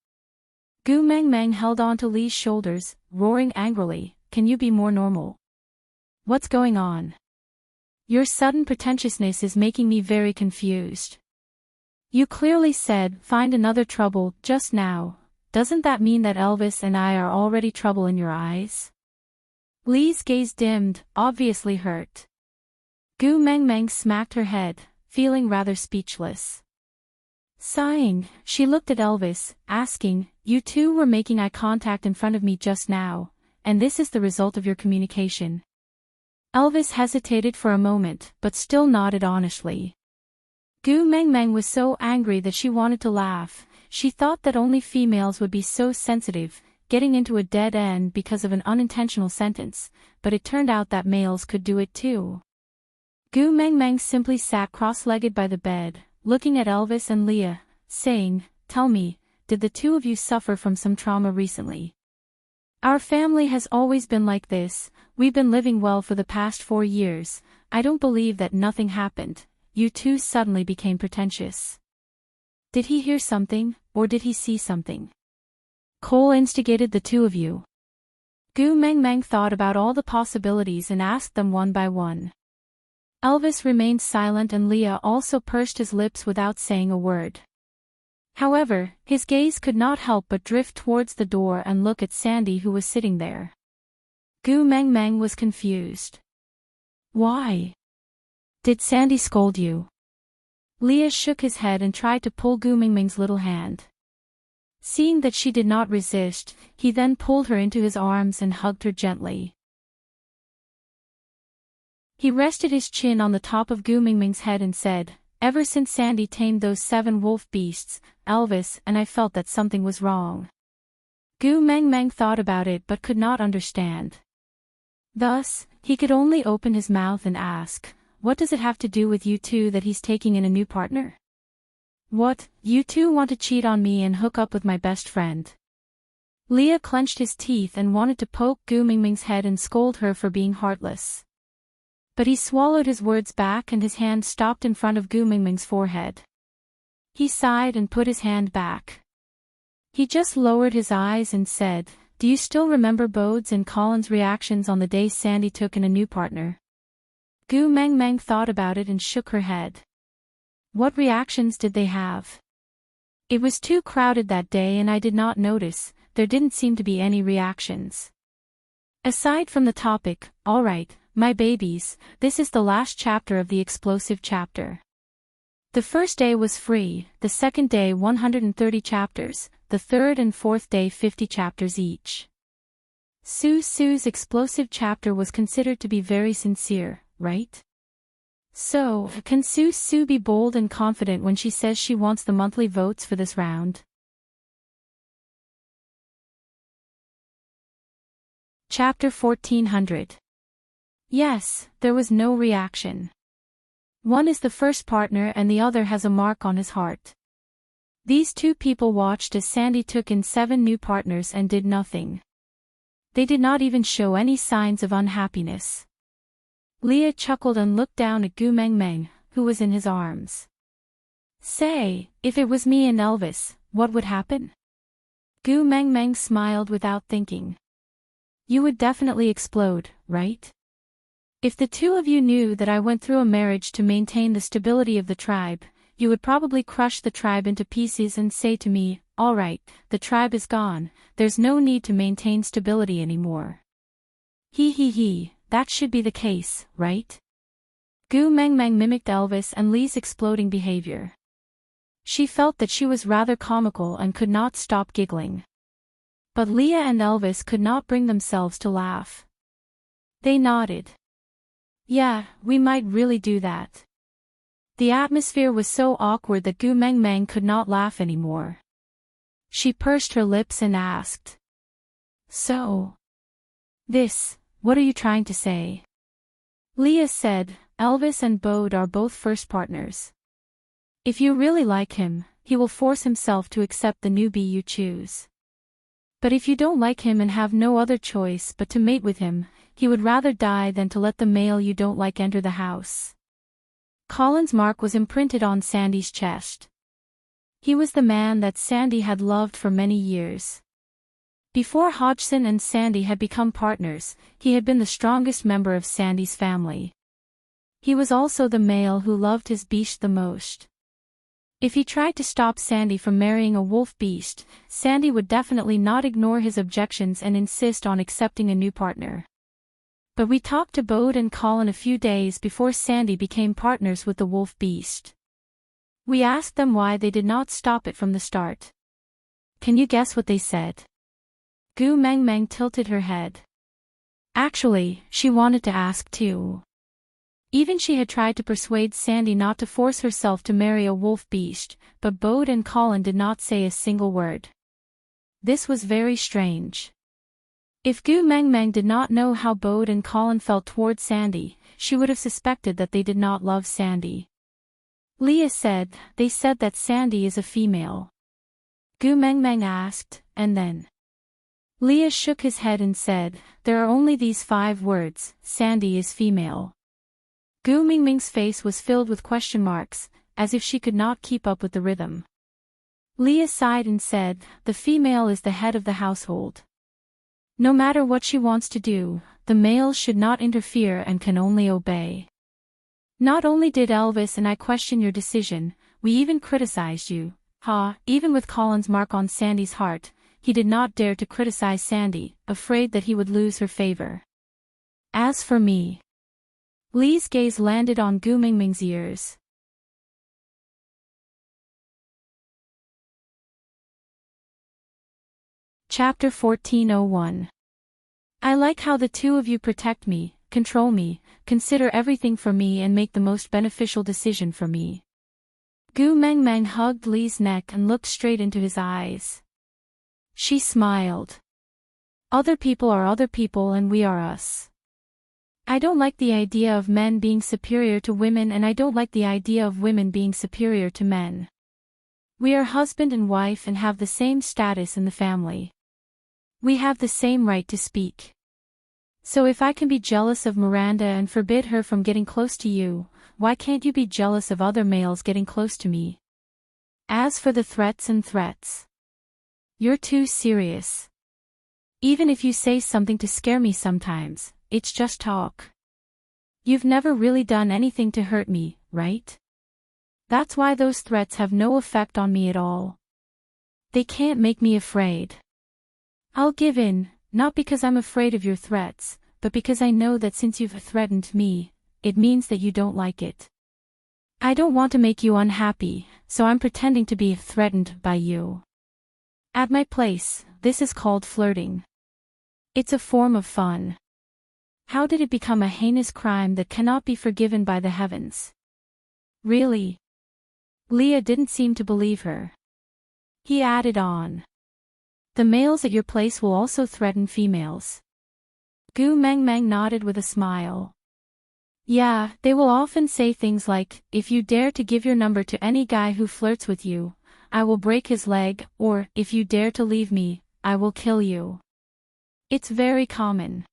Gu Mengmeng held on to Lee's shoulders, roaring angrily, can you be more normal? What's going on? Your sudden pretentiousness is making me very confused. You clearly said, find another trouble, just now. Doesn't that mean that Elvis and I are already trouble in your eyes? Lee's gaze dimmed, obviously hurt. Gu Mengmeng smacked her head, feeling rather speechless. Sighing, she looked at Elvis, asking, you two were making eye contact in front of me just now, and this is the result of your communication. Elvis hesitated for a moment, but still nodded honestly. Gu Mengmeng was so angry that she wanted to laugh. She thought that only females would be so sensitive, getting into a dead end because of an unintentional sentence, but it turned out that males could do it too. Gu Mengmeng simply sat cross-legged by the bed, looking at Elvis and Leah, saying, tell me, did the two of you suffer from some trauma recently? Our family has always been like this, we've been living well for the past 4 years, I don't believe that nothing happened, you two suddenly became pretentious. Did he hear something, or did he see something? Cole instigated the two of you. Gu Mengmeng thought about all the possibilities and asked them one by one. Elvis remained silent and Leah also pursed his lips without saying a word. However, his gaze could not help but drift towards the door and look at Sandy who was sitting there. Gu Mengmeng was confused. Why? Did Sandy scold you? Leah shook his head and tried to pull Gu Mengmeng's little hand. Seeing that she did not resist, he then pulled her into his arms and hugged her gently. He rested his chin on the top of Gu Mengmeng's head and said, ever since Sandy tamed those 7 wolf beasts, Elvis and I felt that something was wrong. Gu Mengmeng thought about it but could not understand. Thus, he could only open his mouth and ask, what does it have to do with you two that he's taking in a new partner? What, you two want to cheat on me and hook up with my best friend? Leah clenched his teeth and wanted to poke Gu Mingming's head and scold her for being heartless. But he swallowed his words back and his hand stopped in front of Gu Mingming's forehead. He sighed and put his hand back. He just lowered his eyes and said, "Do you still remember Bode's and Colin's reactions on the day Sandy took in a new partner?" Gu Mengmeng thought about it and shook her head. "What reactions did they have?" "It was too crowded that day and I did not notice, there didn't seem to be any reactions. Aside from the topic, alright, my babies, this is the last chapter of the explosive chapter. The first day was free, the second day 130 chapters, the third and fourth day 50 chapters each. Sue's explosive chapter was considered to be very sincere, right? So, can Sue be bold and confident when she says she wants the monthly votes for this round?" Chapter 1400. Yes, there was no reaction. One is the first partner and the other has a mark on his heart. These two people watched as Sandy took in 7 new partners and did nothing. They did not even show any signs of unhappiness. Leah chuckled and looked down at Gu Mengmeng, who was in his arms. "Say, if it was me and Elvis, what would happen?" Gu Mengmeng smiled without thinking. "You would definitely explode, right? If the two of you knew that I went through a marriage to maintain the stability of the tribe, you would probably crush the tribe into pieces and say to me, 'All right, the tribe is gone, there's no need to maintain stability anymore.' He, that should be the case, right?" Gu Mengmeng mimicked Elvis and Lee's exploding behavior. She felt that she was rather comical and could not stop giggling. But Leah and Elvis could not bring themselves to laugh. They nodded. "Yeah, we might really do that." The atmosphere was so awkward that Gu Mengmeng could not laugh anymore. She pursed her lips and asked, "So? What are you trying to say?" Leah said, "Elvis and Bode are both first partners. If you really like him, he will force himself to accept the newbie you choose. But if you don't like him and have no other choice but to mate with him, he would rather die than to let the male you don't like enter the house." Colin's mark was imprinted on Sandy's chest. He was the man that Sandy had loved for many years. Before Hodgson and Sandy had become partners, he had been the strongest member of Sandy's family. He was also the male who loved his beast the most. If he tried to stop Sandy from marrying a wolf beast, Sandy would definitely not ignore his objections and insist on accepting a new partner. But we talked to Bode and Colin a few days before Sandy became partners with the wolf beast. We asked them why they did not stop it from the start. Can you guess what they said? Gu Mengmeng tilted her head. Actually, she wanted to ask too. Even she had tried to persuade Sandy not to force herself to marry a wolf beast, but Bode and Colin did not say a single word. This was very strange. If Gu Mengmeng did not know how Bode and Colin felt toward Sandy, she would have suspected that they did not love Sandy. Leah said, "They said that Sandy is a female." Gu Mengmeng asked, "And then?" Leah shook his head and said, "There are only these 5 words, Sandy is female." Gu Mingming's face was filled with question marks, as if she could not keep up with the rhythm. Leah sighed and said, "The female is the head of the household. No matter what she wants to do, the male should not interfere and can only obey. Not only did Elvis and I question your decision, we even criticized you." Even with Colin's mark on Sandy's heart, he did not dare to criticize Sandy, afraid that he would lose her favor. As for me. Lee's gaze landed on Gu Mingming's ears. Chapter 1401. I like how the two of you protect me, control me, consider everything for me and make the most beneficial decision for me. Gu Mengmeng hugged Lee's neck and looked straight into his eyes. She smiled. Other people are other people and we are us. I don't like the idea of men being superior to women and I don't like the idea of women being superior to men. We are husband and wife and have the same status in the family. We have the same right to speak. So if I can be jealous of Miranda and forbid her from getting close to you, why can't you be jealous of other males getting close to me? As for the threats, you're too serious. Even if you say something to scare me sometimes, it's just talk. You've never really done anything to hurt me, right? That's why those threats have no effect on me at all. They can't make me afraid. I'll give in, not because I'm afraid of your threats, but because I know that since you've threatened me, it means that you don't like it. I don't want to make you unhappy, so I'm pretending to be threatened by you. At my place, this is called flirting. It's a form of fun. How did it become a heinous crime that cannot be forgiven by the heavens? Really? Leah didn't seem to believe her. He added on. The males at your place will also threaten females. Gu Mengmeng nodded with a smile. Yeah, they will often say things like, if you dare to give your number to any guy who flirts with you, I will break his leg, or, if you dare to leave me, I will kill you. It's very common.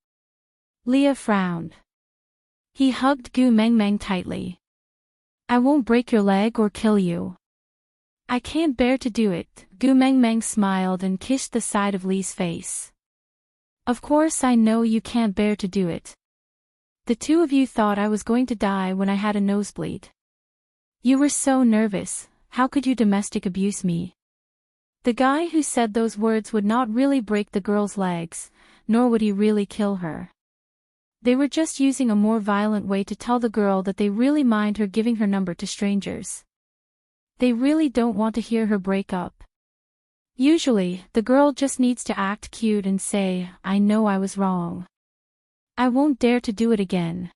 Leah frowned. He hugged Gu Mengmeng tightly. I won't break your leg or kill you. I can't bear to do it. Gu Mengmeng smiled and kissed the side of Li's face. Of course I know you can't bear to do it. The two of you thought I was going to die when I had a nosebleed. You were so nervous, how could you domestic abuse me? The guy who said those words would not really break the girl's legs, nor would he really kill her. They were just using a more violent way to tell the girl that they really mind her giving her number to strangers. They really don't want to hear her break up. Usually, the girl just needs to act cute and say, I know I was wrong. I won't dare to do it again.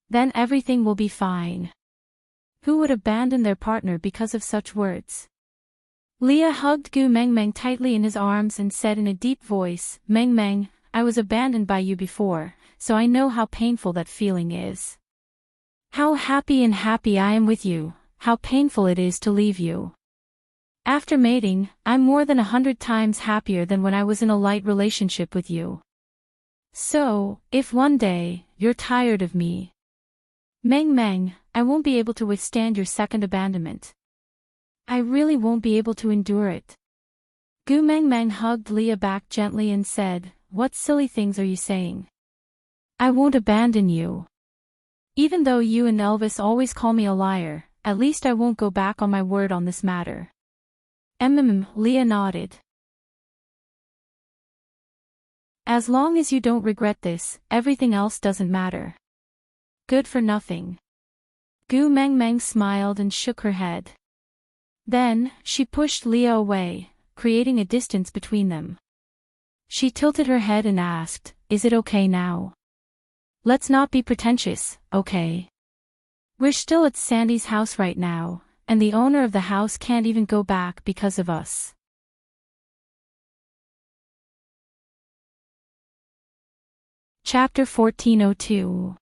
Then everything will be fine. Who would abandon their partner because of such words? Leah hugged Gu Mengmeng tightly in his arms and said in a deep voice, Mengmeng, I was abandoned by you before, so I know how painful that feeling is. How happy I am with you, how painful it is to leave you. After mating, I'm more than 100 times happier than when I was in a light relationship with you. So, if one day, you're tired of me, Mengmeng, I won't be able to withstand your second abandonment. I really won't be able to endure it. Gu Mengmeng hugged Leah back gently and said, what silly things are you saying? I won't abandon you. Even though you and Elvis always call me a liar, at least I won't go back on my word on this matter. Leah nodded. As long as you don't regret this, everything else doesn't matter. Good for nothing. Gu Mengmeng smiled and shook her head. Then, she pushed Leah away, creating a distance between them. She tilted her head and asked, is it okay now? Let's not be pretentious, okay? We're still at Sandy's house right now, and the owner of the house can't even go back because of us. Chapter 1402.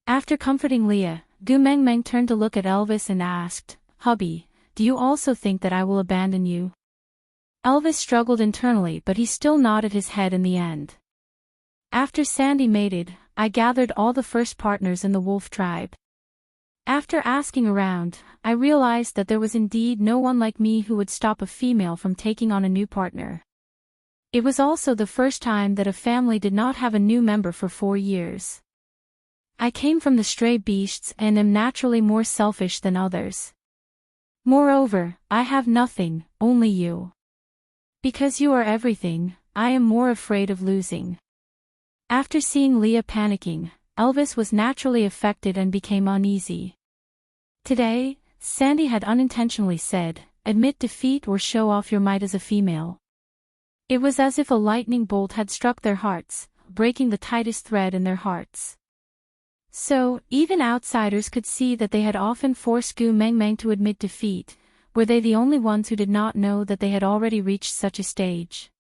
After comforting Leah, Gu Mengmeng turned to look at Elvis and asked, Hubby, do you also think that I will abandon you? Elvis struggled internally, but he still nodded his head in the end. After Sandy mated, I gathered all the first partners in the wolf tribe. After asking around, I realized that there was indeed no one like me who would stop a female from taking on a new partner. It was also the first time that a family did not have a new member for 4 years. I came from the stray beasts and am naturally more selfish than others. Moreover, I have nothing, only you. Because you are everything, I am more afraid of losing. After seeing Leah panicking, Elvis was naturally affected and became uneasy. Today, Sandy had unintentionally said, admit defeat or show off your might as a female. It was as if a lightning bolt had struck their hearts, breaking the tightest thread in their hearts. So, even outsiders could see that they had often forced Gu Mengmeng to admit defeat. Were they the only ones who did not know that they had already reached such a stage?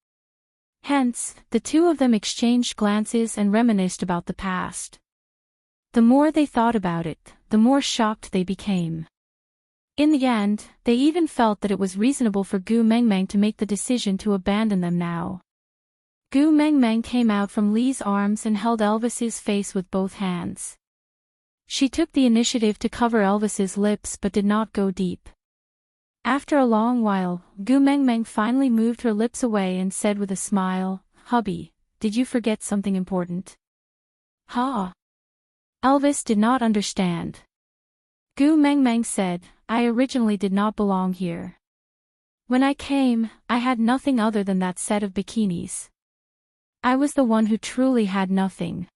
Hence, the two of them exchanged glances and reminisced about the past. The more they thought about it, the more shocked they became. In the end, they even felt that it was reasonable for Gu Mengmeng to make the decision to abandon them now. Gu Meng Meng came out from Lee's arms and held Elvis's face with both hands. She took the initiative to cover Elvis's lips but did not go deep. After a long while, Gu Meng Meng finally moved her lips away and said with a smile, "Hubby, did you forget something important?" "Huh?" Elvis did not understand. Gu Meng Meng said, "I originally did not belong here. When I came, I had nothing other than that set of bikinis. I was the one who truly had nothing.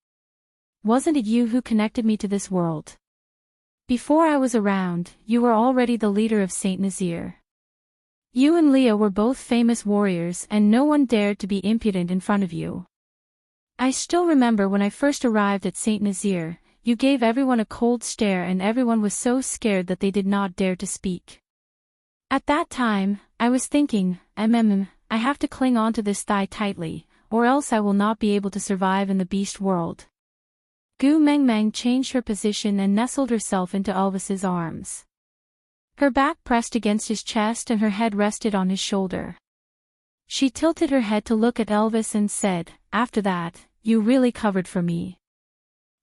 Wasn't it you who connected me to this world? Before I was around, you were already the leader of Saint Nazir. You and Leah were both famous warriors and no one dared to be impudent in front of you. I still remember when I first arrived at Saint Nazir, you gave everyone a cold stare and everyone was so scared that they did not dare to speak. At that time, I was thinking, I have to cling on to this thigh tightly, or else I will not be able to survive in the beast world." Gu Meng Meng changed her position and nestled herself into Elvis's arms. Her back pressed against his chest and her head rested on his shoulder. She tilted her head to look at Elvis and said, "After that, you really covered for me.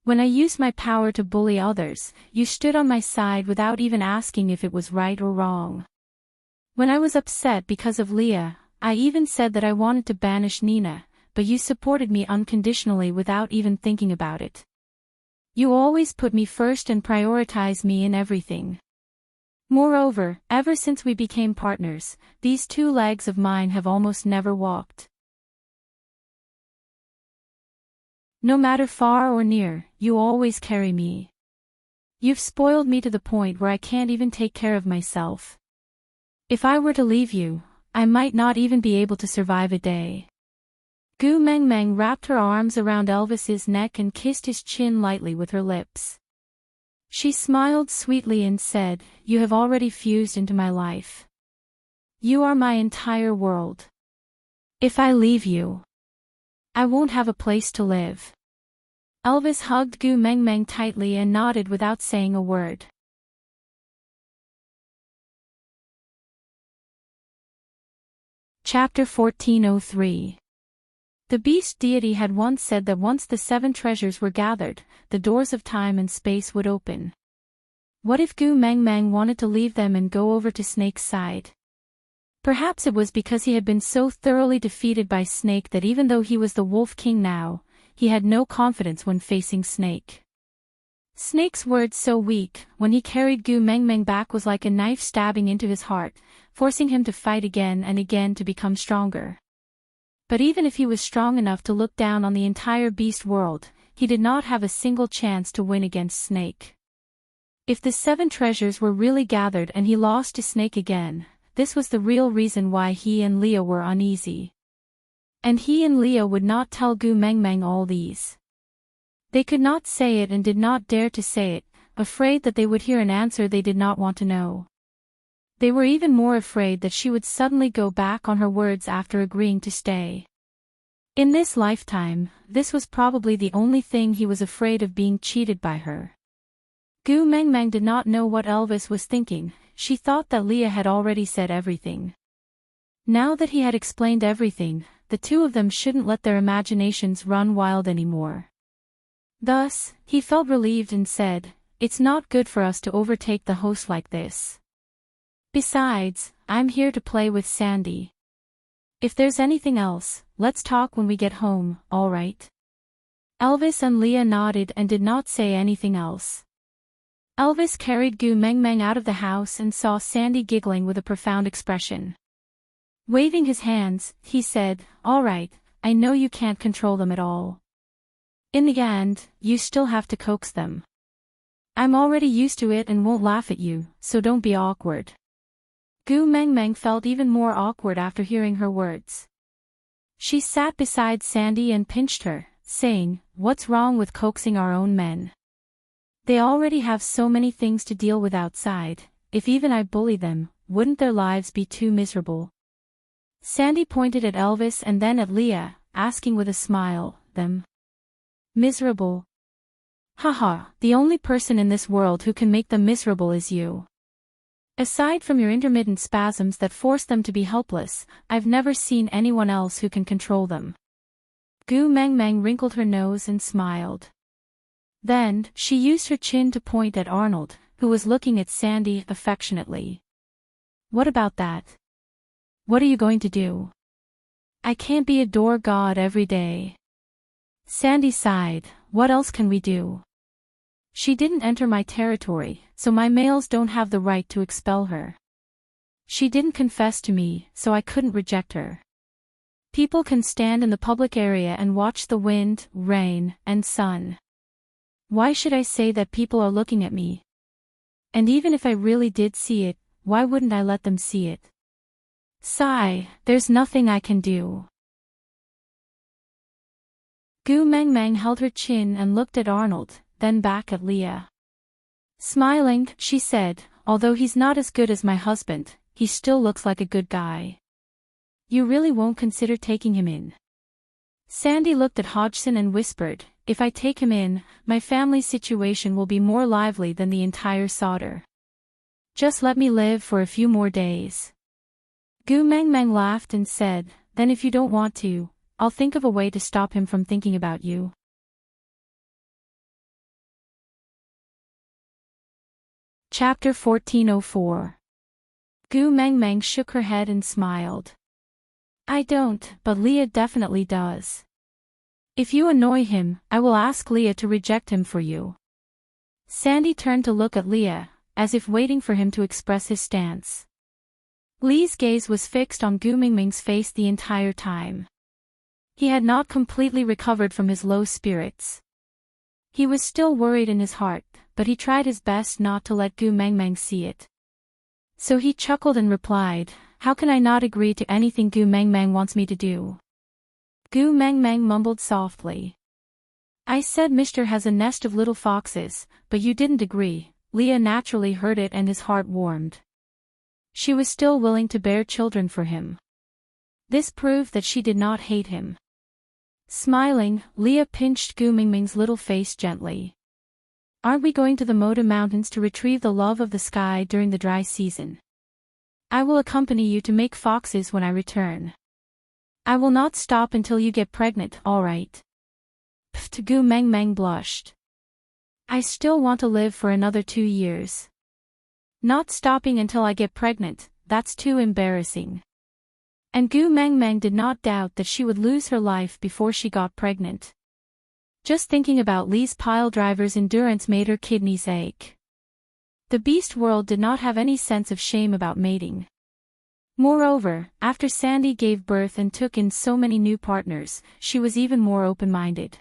When I used my power to bully others, you stood on my side without even asking if it was right or wrong. When I was upset because of Leah, I even said that I wanted to banish Nina, but you supported me unconditionally without even thinking about it. You always put me first and prioritize me in everything. Moreover, ever since we became partners, these two legs of mine have almost never walked. No matter far or near, you always carry me. You've spoiled me to the point where I can't even take care of myself. If I were to leave you, I might not even be able to survive a day." Gu Meng Meng wrapped her arms around Elvis's neck and kissed his chin lightly with her lips. She smiled sweetly and said, "You have already fused into my life. You are my entire world. If I leave you, I won't have a place to live." Elvis hugged Gu Meng Meng tightly and nodded without saying a word. Chapter 1403. The beast deity had once said that once the 7 treasures were gathered, the doors of time and space would open. What if Gu Meng Meng wanted to leave them and go over to Snake's side? Perhaps it was because he had been so thoroughly defeated by Snake that even though he was the Wolf King now, he had no confidence when facing Snake. Snake's words so weak, when he carried Gu Meng Meng back was like a knife stabbing into his heart, forcing him to fight again and again to become stronger. But even if he was strong enough to look down on the entire beast world, he did not have a single chance to win against Snake. If the 7 treasures were really gathered and he lost to Snake again, this was the real reason why he and Leah were uneasy. And he and Leah would not tell Gu Meng Meng all these. They could not say it and did not dare to say it, afraid that they would hear an answer they did not want to know. They were even more afraid that she would suddenly go back on her words after agreeing to stay. In this lifetime, this was probably the only thing he was afraid of, being cheated by her. Gu Meng Meng did not know what Elvis was thinking. She thought that Leah had already said everything. Now that he had explained everything, the two of them shouldn't let their imaginations run wild anymore. Thus, he felt relieved and said, "It's not good for us to overtake the host like this. Besides, I'm here to play with Sandy. If there's anything else, let's talk when we get home, all right?" Elvis and Leah nodded and did not say anything else. Elvis carried Gu Meng Meng out of the house and saw Sandy giggling with a profound expression. Waving his hands, he said, "All right, I know you can't control them at all. In the end, you still have to coax them. I'm already used to it and won't laugh at you, so don't be awkward." Gu Meng Meng felt even more awkward after hearing her words. She sat beside Sandy and pinched her, saying, "What's wrong with coaxing our own men? They already have so many things to deal with outside. If even I bully them, wouldn't their lives be too miserable?" Sandy pointed at Elvis and then at Leah, asking with a smile, "Them? Miserable? Haha, the only person in this world who can make them miserable is you. Aside from your intermittent spasms that force them to be helpless, I've never seen anyone else who can control them." Gu Mengmeng wrinkled her nose and smiled. Then, she used her chin to point at Arnold, who was looking at Sandy affectionately. What about that? What are you going to do? I can't be a door god every day. Sandy sighed. What else can we do? She didn't enter my territory, so my males don't have the right to expel her. She didn't confess to me, so I couldn't reject her. People can stand in the public area and watch the wind, rain, and sun. Why should I say that people are looking at me? And even if I really did see it, why wouldn't I let them see it? Sigh, there's nothing I can do. Gu Mengmeng held her chin and looked at Arnold, then back at Leah. Smiling, she said, although he's not as good as my husband, he still looks like a good guy. You really won't consider taking him in? Sandy looked at Hodgson and whispered, if I take him in, my family's situation will be more lively than the entire Sodder. Just let me live for a few more days. Gu Mengmeng laughed and said, then if you don't want to, I'll think of a way to stop him from thinking about you. Chapter 1404. Gu Mengmeng shook her head and smiled. I don't, but Leah definitely does. If you annoy him, I will ask Leah to reject him for you. Sandy turned to look at Leah, as if waiting for him to express his stance. Lee's gaze was fixed on Gu Mengmeng's face the entire time. He had not completely recovered from his low spirits. He was still worried in his heart, but he tried his best not to let Gu Mengmeng see it. So he chuckled and replied, how can I not agree to anything Gu Mengmeng wants me to do? Gu Mengmeng mumbled softly. I said Mr. has a nest of little foxes, but you didn't agree. Leah naturally heard it and his heart warmed. She was still willing to bear children for him. This proved that she did not hate him. Smiling, Leah pinched Gu Mengmeng's little face gently. Aren't we going to the Moda Mountains to retrieve the love of the sky during the dry season? I will accompany you to make foxes when I return. I will not stop until you get pregnant, all right? Pfft, Gu Mengmeng blushed. I still want to live for another 2 years. Not stopping until I get pregnant, that's too embarrassing. And Gu Mengmeng did not doubt that she would lose her life before she got pregnant. Just thinking about Lee's piledriver's endurance made her kidneys ache. The beast world did not have any sense of shame about mating. Moreover, after Sandy gave birth and took in so many new partners, she was even more open-minded.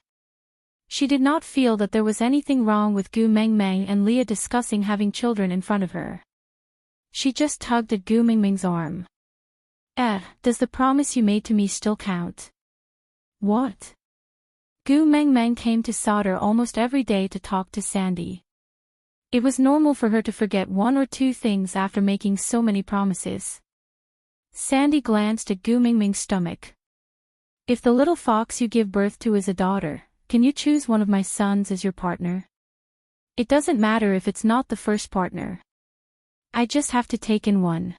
She did not feel that there was anything wrong with Gu Mengmeng and Leah discussing having children in front of her. She just tugged at Gu Mengmeng's arm. Does the promise you made to me still count? What? Gu Mengmeng came to Sodder almost every day to talk to Sandy. It was normal for her to forget 1 or 2 things after making so many promises. Sandy glanced at Gu Mengmeng's stomach. If the little fox you give birth to is a daughter, can you choose one of my sons as your partner? It doesn't matter if it's not the first partner. I just have to take in one.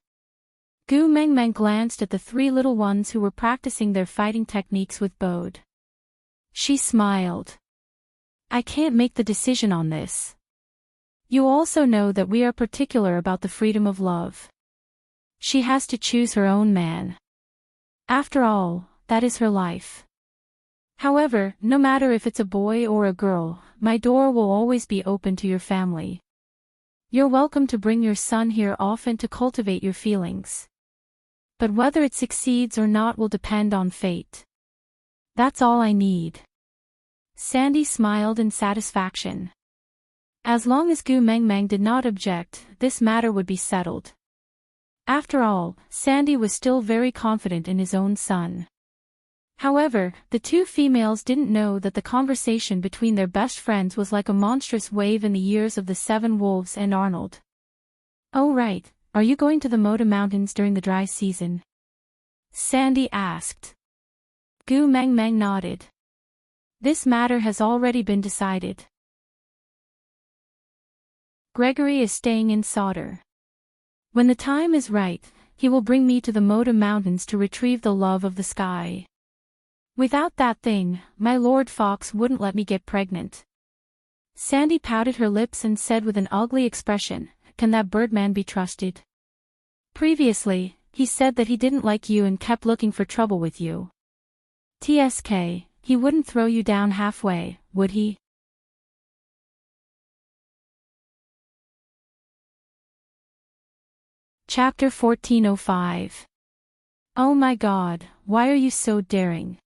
Gu Mengmeng glanced at the 3 little ones who were practicing their fighting techniques with Bode. She smiled. I can't make the decision on this. You also know that we are particular about the freedom of love. She has to choose her own man. After all, that is her life. However, no matter if it's a boy or a girl, my door will always be open to your family. You're welcome to bring your son here often to cultivate your feelings. But whether it succeeds or not will depend on fate. That's all I need. Sandy smiled in satisfaction. As long as Gu Mengmeng did not object, this matter would be settled. After all, Sandy was still very confident in his own son. However, the 2 females didn't know that the conversation between their best friends was like a monstrous wave in the ears of the 7 wolves and Arnold. Oh right, are you going to the Moda Mountains during the dry season? Sandy asked. Gu Mengmeng nodded. This matter has already been decided. Gregory is staying in Sodder. When the time is right, he will bring me to the Moda Mountains to retrieve the love of the sky. Without that thing, my Lord Fox wouldn't let me get pregnant. Sandy pouted her lips and said with an ugly expression, "Can that Birdman be trusted? Previously, he said that he didn't like you and kept looking for trouble with you. TSK, he wouldn't throw you down halfway, would he?" Chapter 1405. Oh my God, why are you so daring?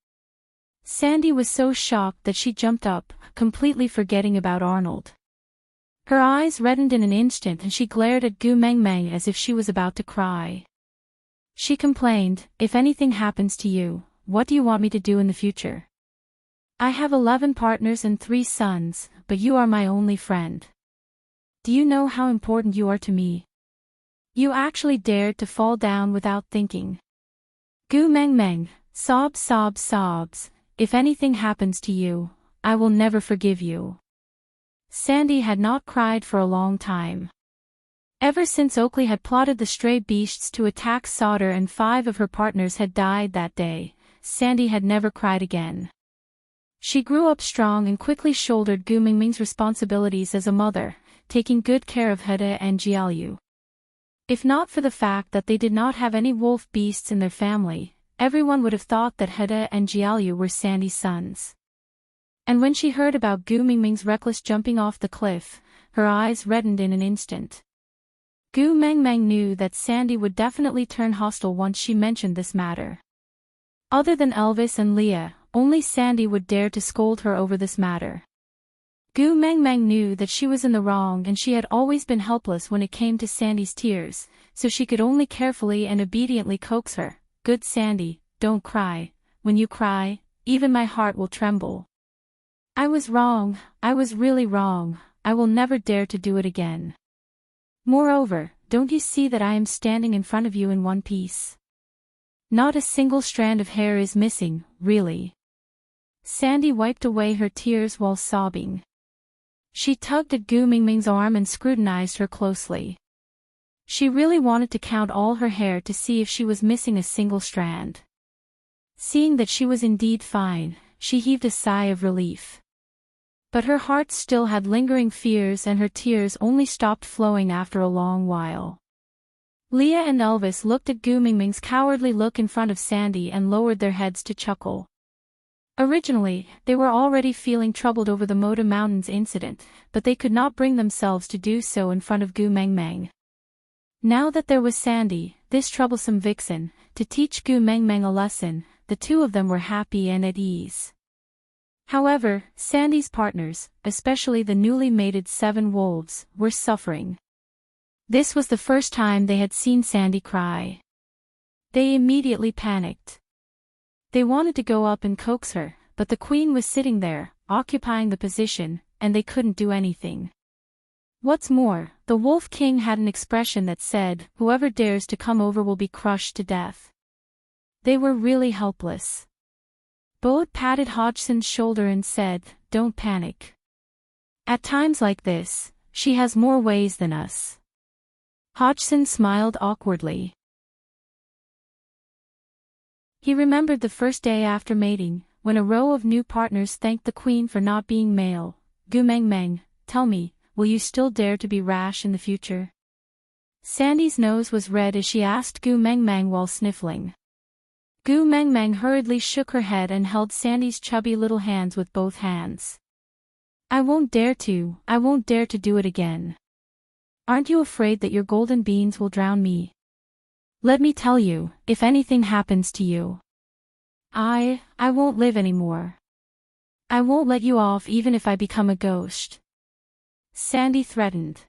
Sandy was so shocked that she jumped up, completely forgetting about Arnold. Her eyes reddened in an instant and she glared at Gu Meng Meng as if she was about to cry. She complained, "If anything happens to you, what do you want me to do in the future? I have 11 partners and 3 sons, but you are my only friend. Do you know how important you are to me? You actually dared to fall down without thinking." Gu Meng Meng, sobs. "If anything happens to you, I will never forgive you." Sandy had not cried for a long time. Ever since Oakley had plotted the stray beasts to attack Sodder and 5 of her partners had died that day, Sandy had never cried again. She grew up strong and quickly shouldered Gu Mingming's responsibilities as a mother, taking good care of Heda and Jiaoyu. If not for the fact that they did not have any wolf beasts in their family, everyone would have thought that Heda and Jiaoyu were Sandy's sons. And when she heard about Gu Mingming's reckless jumping off the cliff, her eyes reddened in an instant. Gu Mengmeng knew that Sandy would definitely turn hostile once she mentioned this matter. Other than Elvis and Leah, only Sandy would dare to scold her over this matter. Gu Mengmeng knew that she was in the wrong and she had always been helpless when it came to Sandy's tears, so she could only carefully and obediently coax her. "Good Sandy, don't cry. When you cry, even my heart will tremble. I was wrong, I was really wrong, I will never dare to do it again. Moreover, don't you see that I am standing in front of you in one piece? Not a single strand of hair is missing, really." Sandy wiped away her tears while sobbing. She tugged at Gu Mingming's arm and scrutinized her closely. She really wanted to count all her hair to see if she was missing a single strand. Seeing that she was indeed fine, she heaved a sigh of relief. But her heart still had lingering fears and her tears only stopped flowing after a long while. Leah and Elvis looked at Gu Mingming's cowardly look in front of Sandy and lowered their heads to chuckle. Originally, they were already feeling troubled over the Moda Mountains incident, but they could not bring themselves to do so in front of Gu Mengmeng. Now that there was Sandy, this troublesome vixen, to teach Gu Mengmeng a lesson, the two of them were happy and at ease. However, Sandy's partners, especially the newly mated 7 wolves, were suffering. This was the first time they had seen Sandy cry. They immediately panicked. They wanted to go up and coax her, but the queen was sitting there, occupying the position, and they couldn't do anything. What's more, the Wolf King had an expression that said, "Whoever dares to come over will be crushed to death." They were really helpless. Bode patted Hodgson's shoulder and said, "Don't panic. At times like this, she has more ways than us." Hodgson smiled awkwardly. He remembered the first day after mating, when a row of new partners thanked the queen for not being male. "Gu Mengmeng, tell me, will you still dare to be rash in the future?" Sandy's nose was red as she asked Gu Mengmeng while sniffling. Gu Mengmeng hurriedly shook her head and held Sandy's chubby little hands with both hands. I won't dare to do it again. Aren't you afraid that your golden beans will drown me? Let me tell you, if anything happens to you, I won't live anymore. I won't let you off even if I become a ghost," Sandy threatened.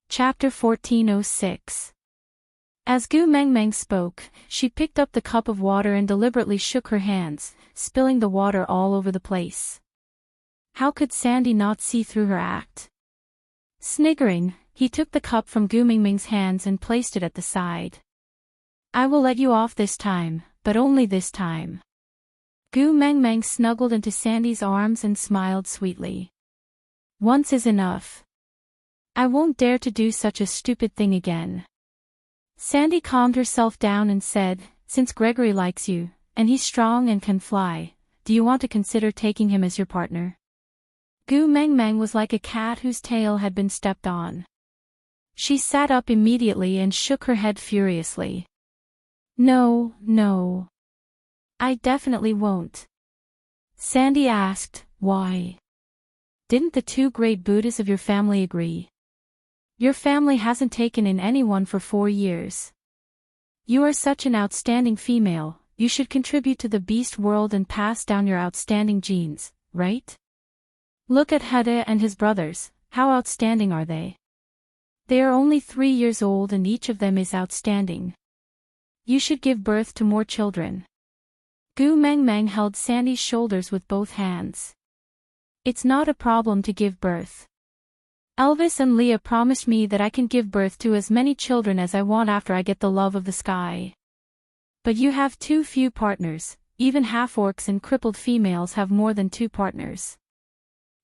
Chapter 1406. As Gu Mengmeng spoke, she picked up the cup of water and deliberately shook her hands, spilling the water all over the place. How could Sandy not see through her act? Sniggering, he took the cup from Gu Mingming's hands and placed it at the side. "I will let you off this time, but only this time." Gu Mengmeng snuggled into Sandy's arms and smiled sweetly. "Once is enough. I won't dare to do such a stupid thing again." Sandy calmed herself down and said, since Gregory likes you, and he's strong and can fly, do you want to consider taking him as your partner? Gu Meng Meng was like a cat whose tail had been stepped on. She sat up immediately and shook her head furiously. No, no. I definitely won't. Sandy asked, why? Didn't the two great Buddhas of your family agree? Your family hasn't taken in anyone for 4 years. You are such an outstanding female, you should contribute to the beast world and pass down your outstanding genes, right? Look at Hede and his brothers, how outstanding are they? They are only 3 years old and each of them is outstanding. You should give birth to more children. Gu Meng Meng held Sandy's shoulders with both hands. It's not a problem to give birth. Elvis and Leah promised me that I can give birth to as many children as I want after I get the love of the sky. But you have too few partners, even half-orcs and crippled females have more than 2 partners.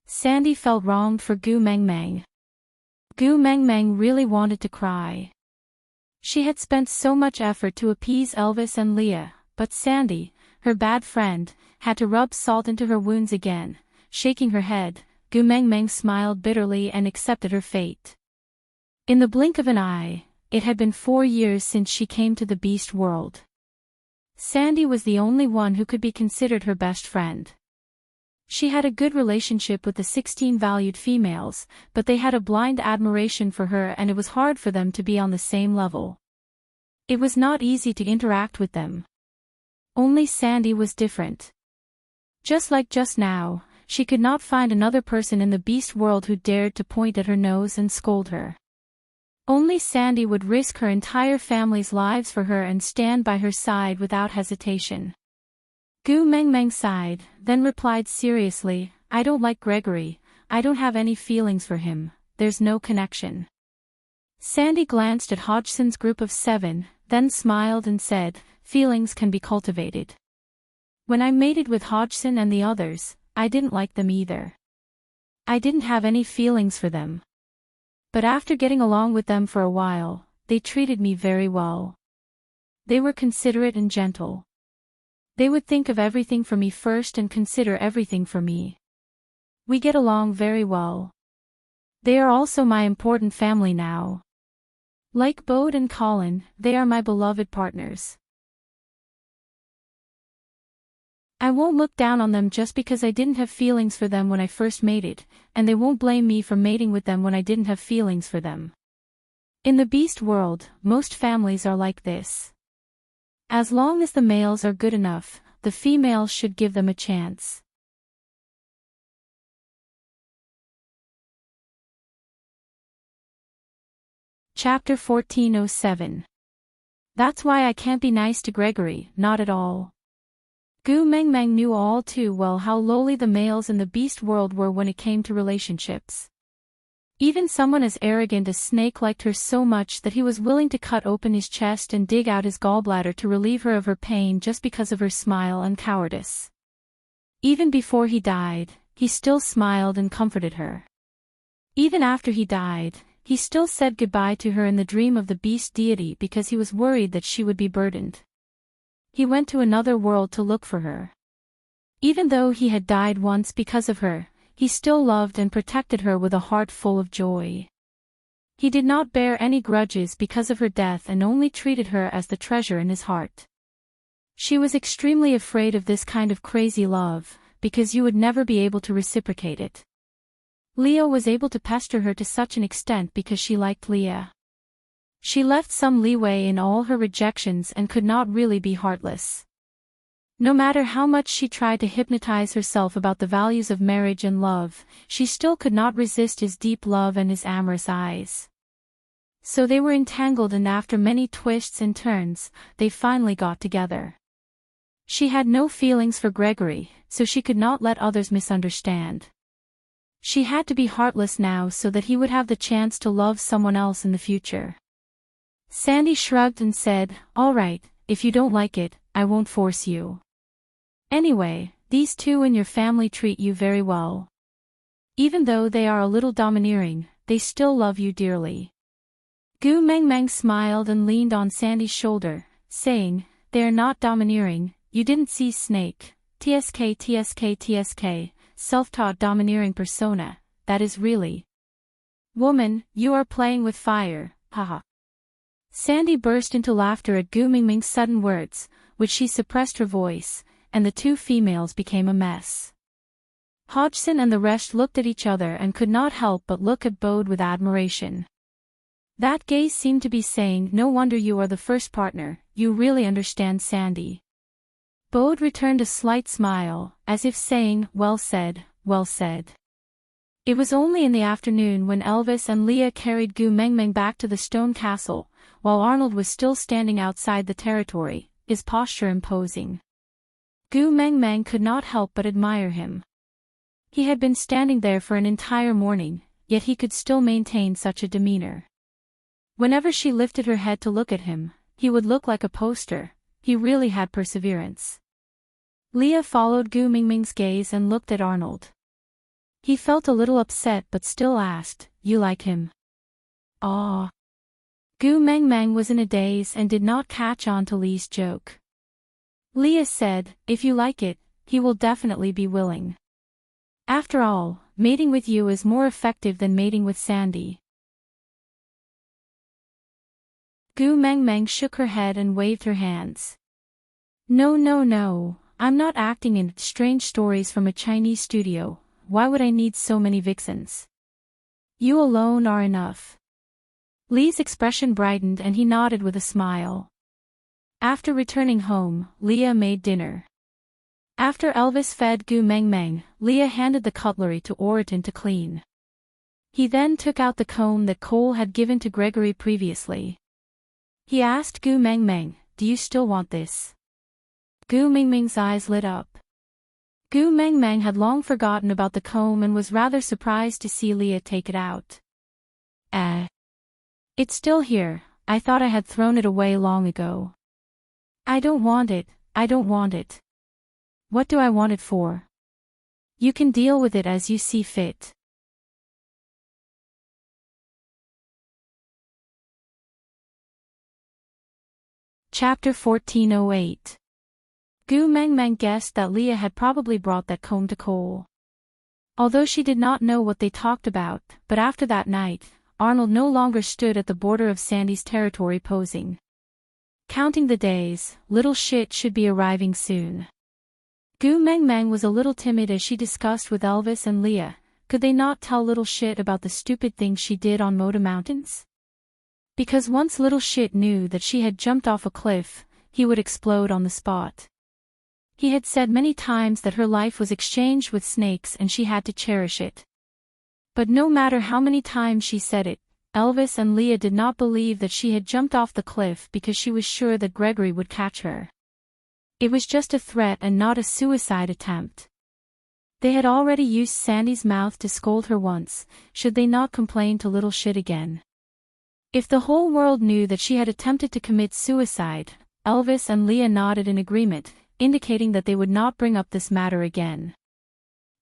Sandy felt wronged for Gu Meng Meng. Gu Meng Meng really wanted to cry. She had spent so much effort to appease Elvis and Leah, but Sandy, her bad friend, had to rub salt into her wounds again. Shaking her head, Gu Meng Meng smiled bitterly and accepted her fate. In the blink of an eye, it had been 4 years since she came to the beast world. Sandy was the only one who could be considered her best friend. She had a good relationship with the 16 valued females, but they had a blind admiration for her and it was hard for them to be on the same level. It was not easy to interact with them. Only Sandy was different. Just like just now, she could not find another person in the beast world who dared to point at her nose and scold her. Only Sandy would risk her entire family's lives for her and stand by her side without hesitation. Gu Meng Meng sighed, then replied seriously, I don't like Gregory, I don't have any feelings for him, there's no connection. Sandy glanced at Hodgson's group of 7, then smiled and said, feelings can be cultivated. When I mated with Hodgson and the others, I didn't like them either. I didn't have any feelings for them. But after getting along with them for a while, they treated me very well. They were considerate and gentle. They would think of everything for me first and consider everything for me. We get along very well. They are also my important family now. Like Bode and Colin, they are my beloved partners. I won't look down on them just because I didn't have feelings for them when I first mated, and they won't blame me for mating with them when I didn't have feelings for them. In the beast world, most families are like this. As long as the males are good enough, the females should give them a chance. Chapter 1407. That's why I can't be nice to Gregory, not at all. Gu Meng Meng knew all too well how lowly the males in the beast world were when it came to relationships. Even someone as arrogant as Snake liked her so much that he was willing to cut open his chest and dig out his gallbladder to relieve her of her pain just because of her smile and cowardice. Even before he died, he still smiled and comforted her. Even after he died, he still said goodbye to her in the dream of the beast deity because he was worried that she would be burdened. He went to another world to look for her. Even though he had died once because of her, he still loved and protected her with a heart full of joy. He did not bear any grudges because of her death and only treated her as the treasure in his heart. She was extremely afraid of this kind of crazy love, because you would never be able to reciprocate it. Leo was able to pester her to such an extent because she liked Leah. She left some leeway in all her rejections and could not really be heartless. No matter how much she tried to hypnotize herself about the values of marriage and love, she still could not resist his deep love and his amorous eyes. So they were entangled and after many twists and turns, they finally got together. She had no feelings for Gregory, so she could not let others misunderstand. She had to be heartless now so that he would have the chance to love someone else in the future. Sandy shrugged and said, all right, if you don't like it, I won't force you. Anyway, these two in your family treat you very well. Even though they are a little domineering, they still love you dearly. Gu Mengmeng smiled and leaned on Sandy's shoulder, saying, "They are not domineering, you didn't see Snake, tsk, self-taught domineering persona, that is really. Woman, you are playing with fire, haha." Sandy burst into laughter at Gu Mingming's sudden words, which she suppressed her voice, and the two females became a mess. Hodgson and the rest looked at each other and could not help but look at Bode with admiration. That gaze seemed to be saying, "No wonder you are the first partner, you really understand Sandy." Bode returned a slight smile, as if saying, "Well said, well said." It was only in the afternoon when Elvis and Leah carried Gu Mengmeng back to the stone castle, while Arnold was still standing outside the territory, his posture imposing. Gu Mengmeng could not help but admire him. He had been standing there for an entire morning, yet he could still maintain such a demeanor. Whenever she lifted her head to look at him, he would look like a poster. He really had perseverance. Leah followed Gu Mingming's gaze and looked at Arnold. He felt a little upset but still asked, "You like him?" "Ah." Gu Mengmeng was in a daze and did not catch on to Lee's joke. Leah said, "If you like it, he will definitely be willing. After all, mating with you is more effective than mating with Sandy." Gu Mengmeng shook her head and waved her hands. No, I'm not acting in strange stories from a Chinese studio, why would I need so many vixens? You alone are enough." Lee's expression brightened and he nodded with a smile. After returning home, Leah made dinner. After Elvis fed Gu Mengmeng, Leah handed the cutlery to Oriton to clean. He then took out the comb that Cole had given to Gregory previously. He asked Gu Mengmeng, "Do you still want this?" Gu Mingming's eyes lit up. Gu Mengmeng had long forgotten about the comb and was rather surprised to see Leah take it out. It's still here, I thought I had thrown it away long ago." I don't want it. What do I want it for?" "You can deal with it as you see fit." Chapter 1408. Gu Mengmeng guessed that Leah had probably brought that comb to Cole. Although she did not know what they talked about, but after that night, Arnold no longer stood at the border of Sandy's territory posing. Counting the days, little shit should be arriving soon. Gu Mengmeng was a little timid as she discussed with Elvis and Leah, could they not tell little shit about the stupid things she did on Moda Mountains? Because once little shit knew that she had jumped off a cliff, he would explode on the spot. He had said many times that her life was exchanged with snakes and she had to cherish it. But no matter how many times she said it, Elvis and Leah did not believe that she had jumped off the cliff because she was sure that Gregory would catch her. It was just a threat and not a suicide attempt. They had already used Sandy's mouth to scold her once, should they not complain to little shit again? If the whole world knew that she had attempted to commit suicide, Elvis and Leah nodded in agreement, indicating that they would not bring up this matter again.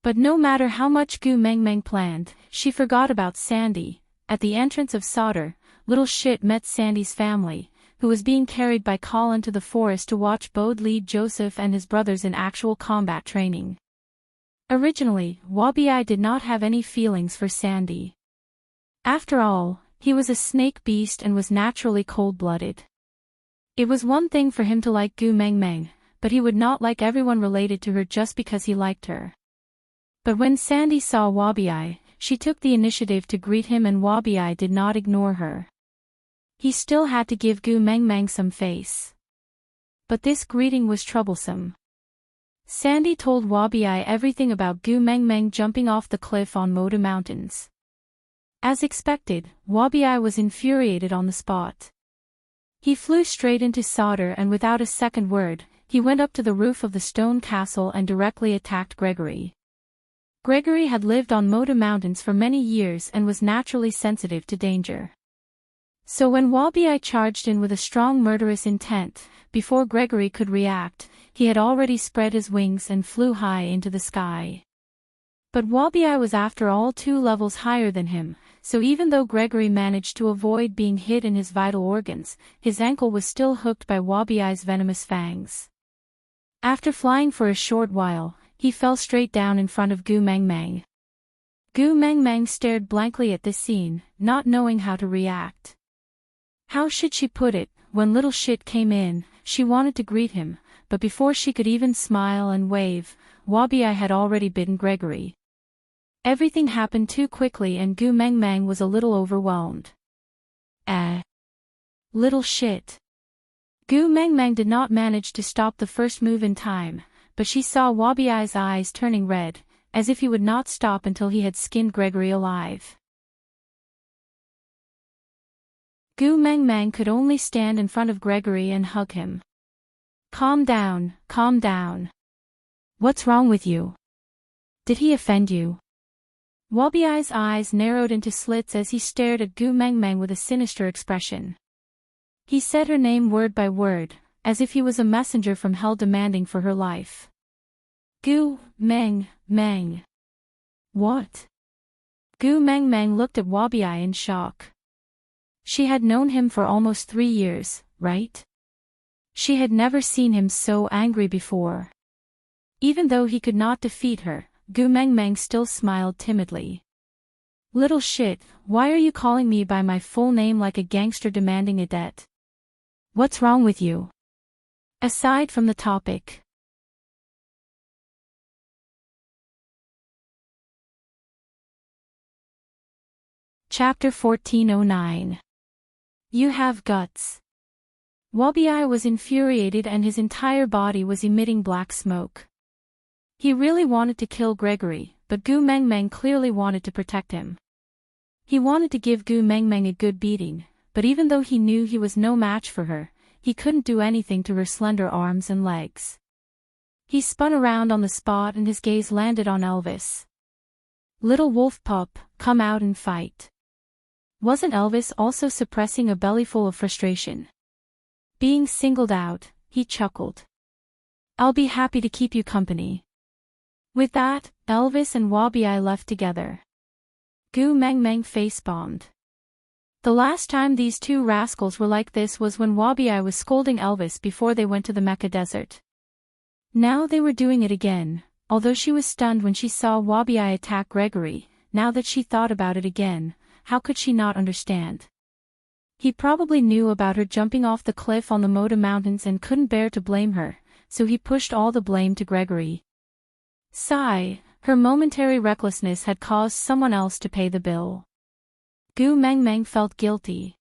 But no matter how much Gu Mengmeng planned, she forgot about Sandy. At the entrance of Sauter, little shit met Sandy's family, who was being carried by Colin to the forest to watch Bode lead Joseph and his brothers in actual combat training. Originally, Wabi did not have any feelings for Sandy. After all, he was a snake beast and was naturally cold-blooded. It was one thing for him to like Gu Mengmeng, but he would not like everyone related to her just because he liked her. But when Sandy saw Wabi, she took the initiative to greet him and Wabi did not ignore her. He still had to give Gu Mengmeng some face. But this greeting was troublesome. Sandy told Wabi everything about Gu Mengmeng jumping off the cliff on Moda Mountains. As expected, Wabi was infuriated on the spot. He flew straight into Sauter and without a second word, he went up to the roof of the stone castle and directly attacked Gregory. Gregory had lived on Moda Mountains for many years and was naturally sensitive to danger. So when Wabi charged in with a strong murderous intent, before Gregory could react, he had already spread his wings and flew high into the sky. But Wabi-Eye was after all 2 levels higher than him, so even though Gregory managed to avoid being hit in his vital organs, his ankle was still hooked by Wabi-Eye's venomous fangs. After flying for a short while, he fell straight down in front of Gu Mang Mang. Gu Mang Mang stared blankly at this scene, not knowing how to react. How should she put it? When little shit came in, she wanted to greet him, but before she could even smile and wave, Wabi-Eye had already bitten Gregory. Everything happened too quickly and Gu Mang Mang was a little overwhelmed. Little shit. Gu Mang Mang did not manage to stop the first move in time, but she saw Wabi-Eye's eyes turning red, as if he would not stop until he had skinned Gregory alive. Gu Mang Mang could only stand in front of Gregory and hug him. Calm down, calm down. What's wrong with you? Did he offend you? Wabi-Eye's eyes narrowed into slits as he stared at Gu Mang Mang with a sinister expression. He said her name word by word, as if he was a messenger from hell demanding for her life. Gu Mang Mang. What? Gu Mang Mang looked at Wabi-Eye in shock. She had known him for almost 3 years, right? She had never seen him so angry before. Even though he could not defeat her, Gu Mang Mang still smiled timidly. Little shit, why are you calling me by my full name like a gangster demanding a debt? What's wrong with you? Aside from the topic. Chapter 1409. You have guts. Wabi-Eye was infuriated and his entire body was emitting black smoke. He really wanted to kill Gregory, but Gu Mang Mang clearly wanted to protect him. He wanted to give Gu Mang Mang a good beating, but even though he knew he was no match for her, he couldn't do anything to her slender arms and legs. He spun around on the spot and his gaze landed on Elvis. Little wolf pup, come out and fight. Wasn't Elvis also suppressing a bellyful of frustration? Being singled out, he chuckled. I'll be happy to keep you company. With that, Elvis and Wabi-Eye left together. Gu Mang Mang face-bombed. The last time these 2 rascals were like this was when Wabi-Eye was scolding Elvis before they went to the Mecca Desert. Now they were doing it again, although she was stunned when she saw Wabi-Eye attack Gregory. Now that she thought about it again, how could she not understand? He probably knew about her jumping off the cliff on the Moda Mountains and couldn't bear to blame her, so he pushed all the blame to Gregory. Sigh, her momentary recklessness had caused someone else to pay the bill. Gu Mang Mang felt guilty.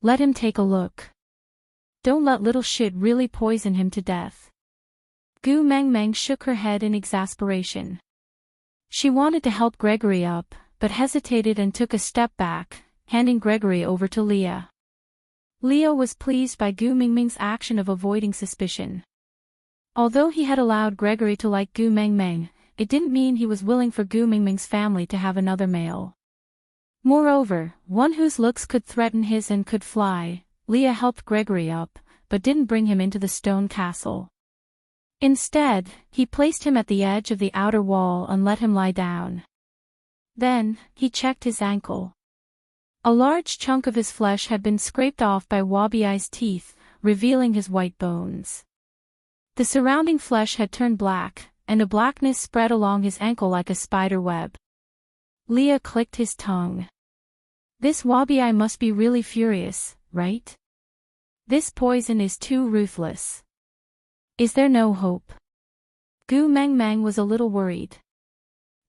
Let him take a look. Don't let little shit really poison him to death. Gu Mang Mang shook her head in exasperation. She wanted to help Gregory up, but hesitated and took a step back, handing Gregory over to Leah. Leah was pleased by Gu Mang Mang's action of avoiding suspicion. Although he had allowed Gregory to like Gu Mang Mang, it didn't mean he was willing for Gu Mang Mang's family to have another male. Moreover, one whose looks could threaten his and could fly, Leah helped Gregory up, but didn't bring him into the stone castle. Instead, he placed him at the edge of the outer wall and let him lie down. Then, he checked his ankle. A large chunk of his flesh had been scraped off by Wabi-Eye's teeth, revealing his white bones. The surrounding flesh had turned black, and a blackness spread along his ankle like a spider web. Leah clicked his tongue. This Wabi-Eye must be really furious, right? This poison is too ruthless. Is there no hope? Gu Mang Mang was a little worried.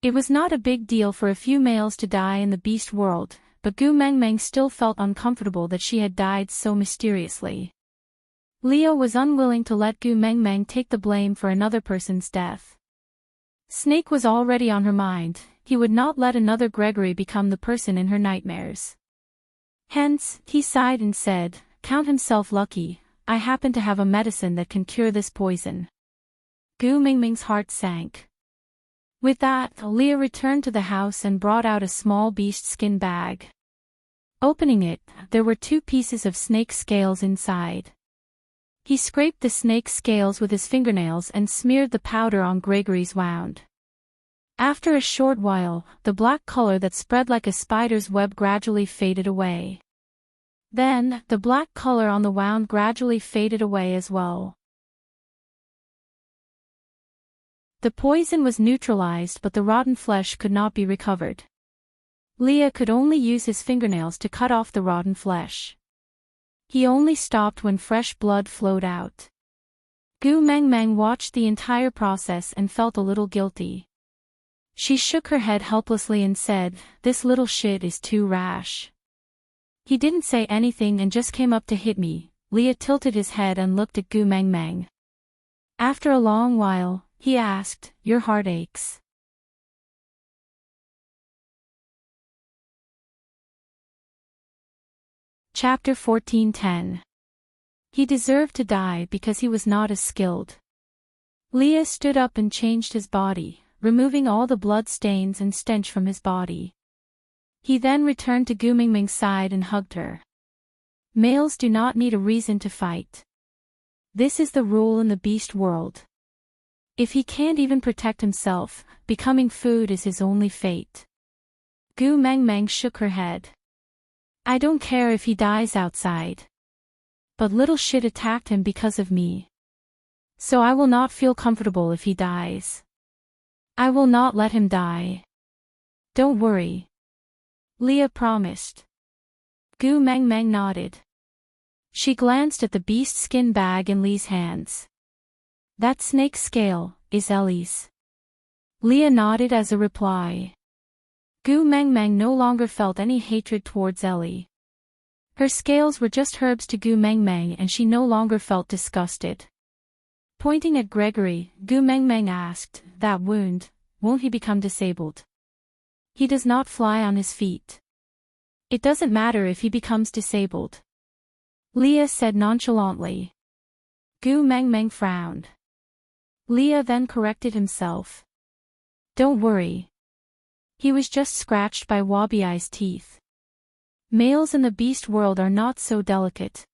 It was not a big deal for a few males to die in the beast world, but Gu Mang Mang still felt uncomfortable that she had died so mysteriously. Leah was unwilling to let Gu Mang Mang take the blame for another person's death. Snake was already on her mind, he would not let another Gregory become the person in her nightmares. Hence, he sighed and said, count himself lucky, I happen to have a medicine that can cure this poison. Gu Mang Mang's heart sank. With that, Leah returned to the house and brought out a small beast skin bag. Opening it, there were 2 pieces of snake scales inside. He scraped the snake scales with his fingernails and smeared the powder on Gregory's wound. After a short while, the black color that spread like a spider's web gradually faded away. Then, the black color on the wound gradually faded away as well. The poison was neutralized, but the rotten flesh could not be recovered. Leah could only use his fingernails to cut off the rotten flesh. He only stopped when fresh blood flowed out. Gu Mengmeng watched the entire process and felt a little guilty. She shook her head helplessly and said, "This little shit is too rash." "He didn't say anything and just came up to hit me." Leah tilted his head and looked at Gu Mengmeng. After a long while, he asked, "Your heart aches?" Chapter 14:10. He deserved to die because he was not as skilled. Leah stood up and changed his body, removing all the blood stains and stench from his body. He then returned to Gu Mingming's side and hugged her. Males do not need a reason to fight. This is the rule in the beast world. If he can't even protect himself, becoming food is his only fate. Gu Mengmeng shook her head. "I don't care if he dies outside. But little shit attacked him because of me. So I will not feel comfortable if he dies. I will not let him die. Don't worry." Leah promised. Gu Mengmeng nodded. She glanced at the beast skin bag in Lee's hands. "That snake scale is Ellie's." Leah nodded as a reply. Gu Mengmeng no longer felt any hatred towards Ellie. Her scales were just herbs to Gu Mengmeng and she no longer felt disgusted. Pointing at Gregory, Gu Mengmeng asked, "That wound, won't he become disabled?" "He does not fly on his feet. It doesn't matter if he becomes disabled," Leah said nonchalantly. Gu Mengmeng frowned. Leah then corrected himself. "Don't worry. He was just scratched by Wabi-Eye's teeth. Males in the beast world are not so delicate.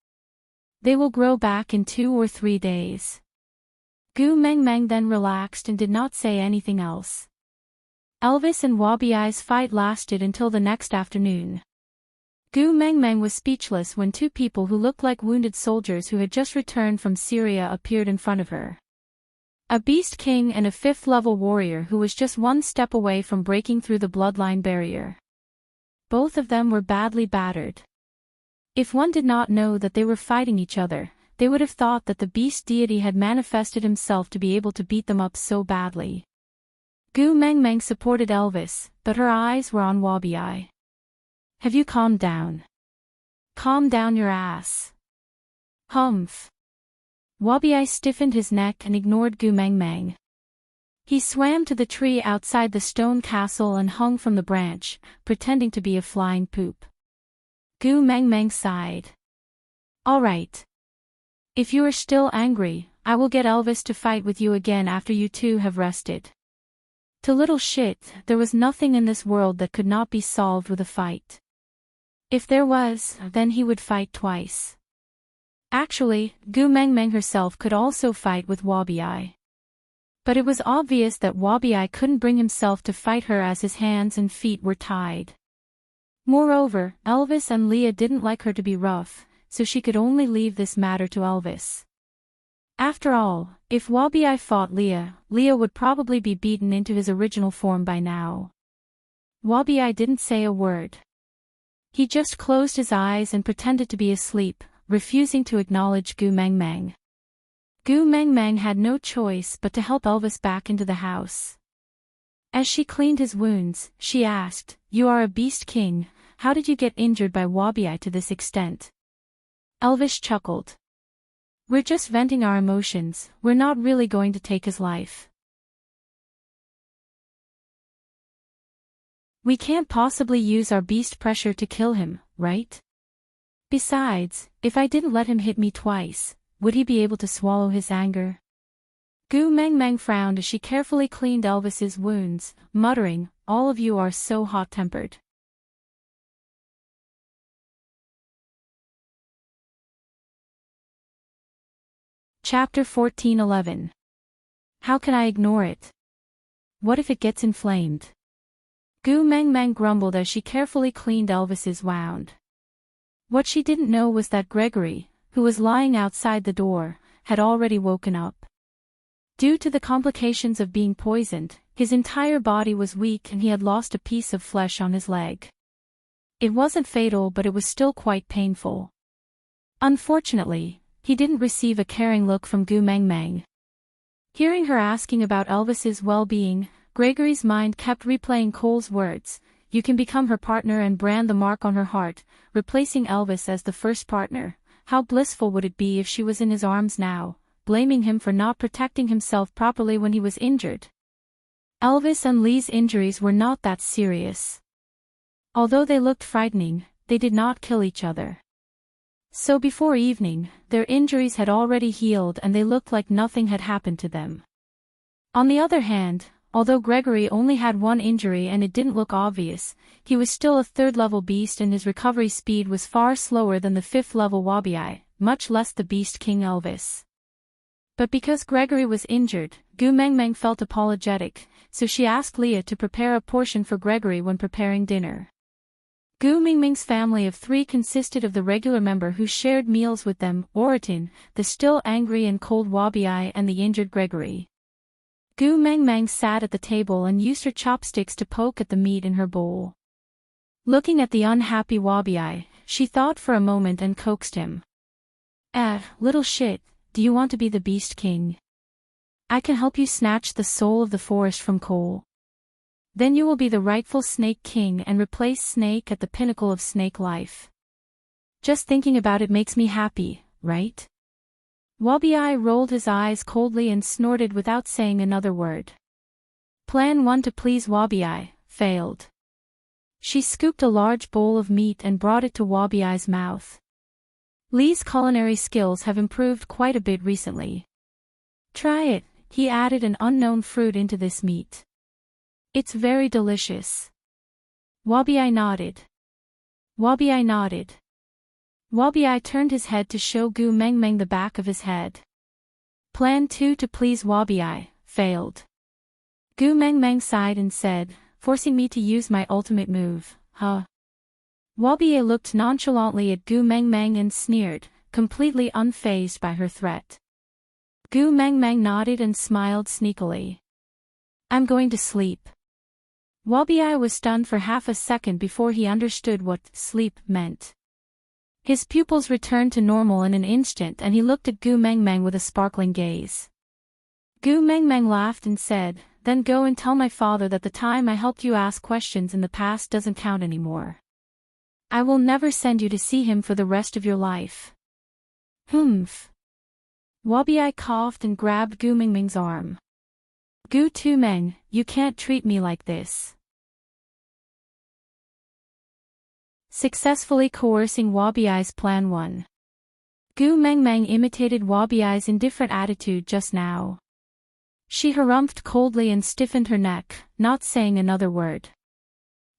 They will grow back in 2 or 3 days." Gu Mengmeng then relaxed and did not say anything else. Elvis and Wabi-Eye's fight lasted until the next afternoon. Gu Mengmeng was speechless when 2 people who looked like wounded soldiers who had just returned from Syria appeared in front of her. A beast king and a 5th-level warrior who was just 1 step away from breaking through the bloodline barrier. Both of them were badly battered. If one did not know that they were fighting each other, they would have thought that the beast deity had manifested himself to be able to beat them up so badly. Gu Mengmeng supported Elvis, but her eyes were on Wabi-Eye. "Have you calmed down?" "Calm down your ass." "Humph." Wabi-Eye stiffened his neck and ignored Gu Mengmeng. He swam to the tree outside the stone castle and hung from the branch, pretending to be a flying poop. Gu Mengmeng sighed. "All right. If you are still angry, I will get Elvis to fight with you again after you 2 have rested." To little shit, there was nothing in this world that could not be solved with a fight. If there was, then he would fight twice. Actually, Gu Mengmeng herself could also fight with Wabi-Eye. But it was obvious that Wabi-Eye couldn't bring himself to fight her as his hands and feet were tied. Moreover, Elvis and Leah didn't like her to be rough, so she could only leave this matter to Elvis. After all, if Wabi-Eye fought Leah, Leah would probably be beaten into his original form by now. Wabi-Eye didn't say a word. He just closed his eyes and pretended to be asleep, refusing to acknowledge Gu Mengmeng. Gu Mengmeng had no choice but to help Elvis back into the house. As she cleaned his wounds, she asked, "You are a beast king, how did you get injured by Wabi-Eye to this extent?" Elvis chuckled. "We're just venting our emotions, we're not really going to take his life. We can't possibly use our beast pressure to kill him, right? Besides, if I didn't let him hit me twice, would he be able to swallow his anger?" Gu Mengmeng frowned as she carefully cleaned Elvis's wounds, muttering, "All of you are so hot-tempered." Chapter 14:11. How can I ignore it? What if it gets inflamed? Gu Meng Meng grumbled as she carefully cleaned Elvis's wound. What she didn't know was that Gregory, who was lying outside the door, had already woken up. Due to the complications of being poisoned, his entire body was weak and he had lost a piece of flesh on his leg. It wasn't fatal, but it was still quite painful. Unfortunately, he didn't receive a caring look from Gu Meng Meng. Hearing her asking about Elvis's well-being, Gregory's mind kept replaying Cole's words, "You can become her partner and brand the mark on her heart," replacing Elvis as the first partner. How blissful would it be if she was in his arms now, blaming him for not protecting himself properly when he was injured. Elvis and Lee's injuries were not that serious. Although they looked frightening, they did not kill each other. So before evening, their injuries had already healed and they looked like nothing had happened to them. On the other hand, although Gregory only had one injury and it didn't look obvious, he was still a third-level beast and his recovery speed was far slower than the fifth-level Wabi, much less the Beast King Elvis. But because Gregory was injured, Gu Meng Meng felt apologetic, so she asked Leah to prepare a portion for Gregory when preparing dinner. Gu Meng Meng's family of 3 consisted of the regular member who shared meals with them, Oratin, the still angry and cold Wabi, and the injured Gregory. Gu Meng Meng sat at the table and used her chopsticks to poke at the meat in her bowl. Looking at the unhappy Wabi, she thought for a moment and coaxed him. Little shit, do you want to be the Beast King? I can help you snatch the soul of the forest from Cole. Then you will be the rightful Snake King and replace Snake at the pinnacle of snake life. Just thinking about it makes me happy, right? Wabi rolled his eyes coldly and snorted without saying another word. Plan 1 to please Wabi failed. She scooped a large bowl of meat and brought it to Wabi's mouth. Lee's culinary skills have improved quite a bit recently. Try it, he added an unknown fruit into this meat. It's very delicious. Wabi nodded. Wabi nodded. Wabi turned his head to show Gu Meng Meng the back of his head. Plan 2 to please Wabi failed. Gu Meng Meng sighed and said, forcing me to use my ultimate move, huh? Wabi looked nonchalantly at Gu Meng Meng and sneered, completely unfazed by her threat. Gu Meng Meng nodded and smiled sneakily. I'm going to sleep. Wabi was stunned for half a second before he understood what sleep meant. His pupils returned to normal in an instant and he looked at Gu Meng Meng with a sparkling gaze. Gu Meng Meng laughed and said, then go and tell my father that the time I helped you ask questions in the past doesn't count anymore. I will never send you to see him for the rest of your life. Humph. Wabi coughed and grabbed Gu Meng Meng's arm. Gu Tu Meng, you can't treat me like this. Successfully coercing Wabi's Plan 1. Gu Meng Meng imitated Wabi's indifferent attitude just now. She harumphed coldly and stiffened her neck, not saying another word.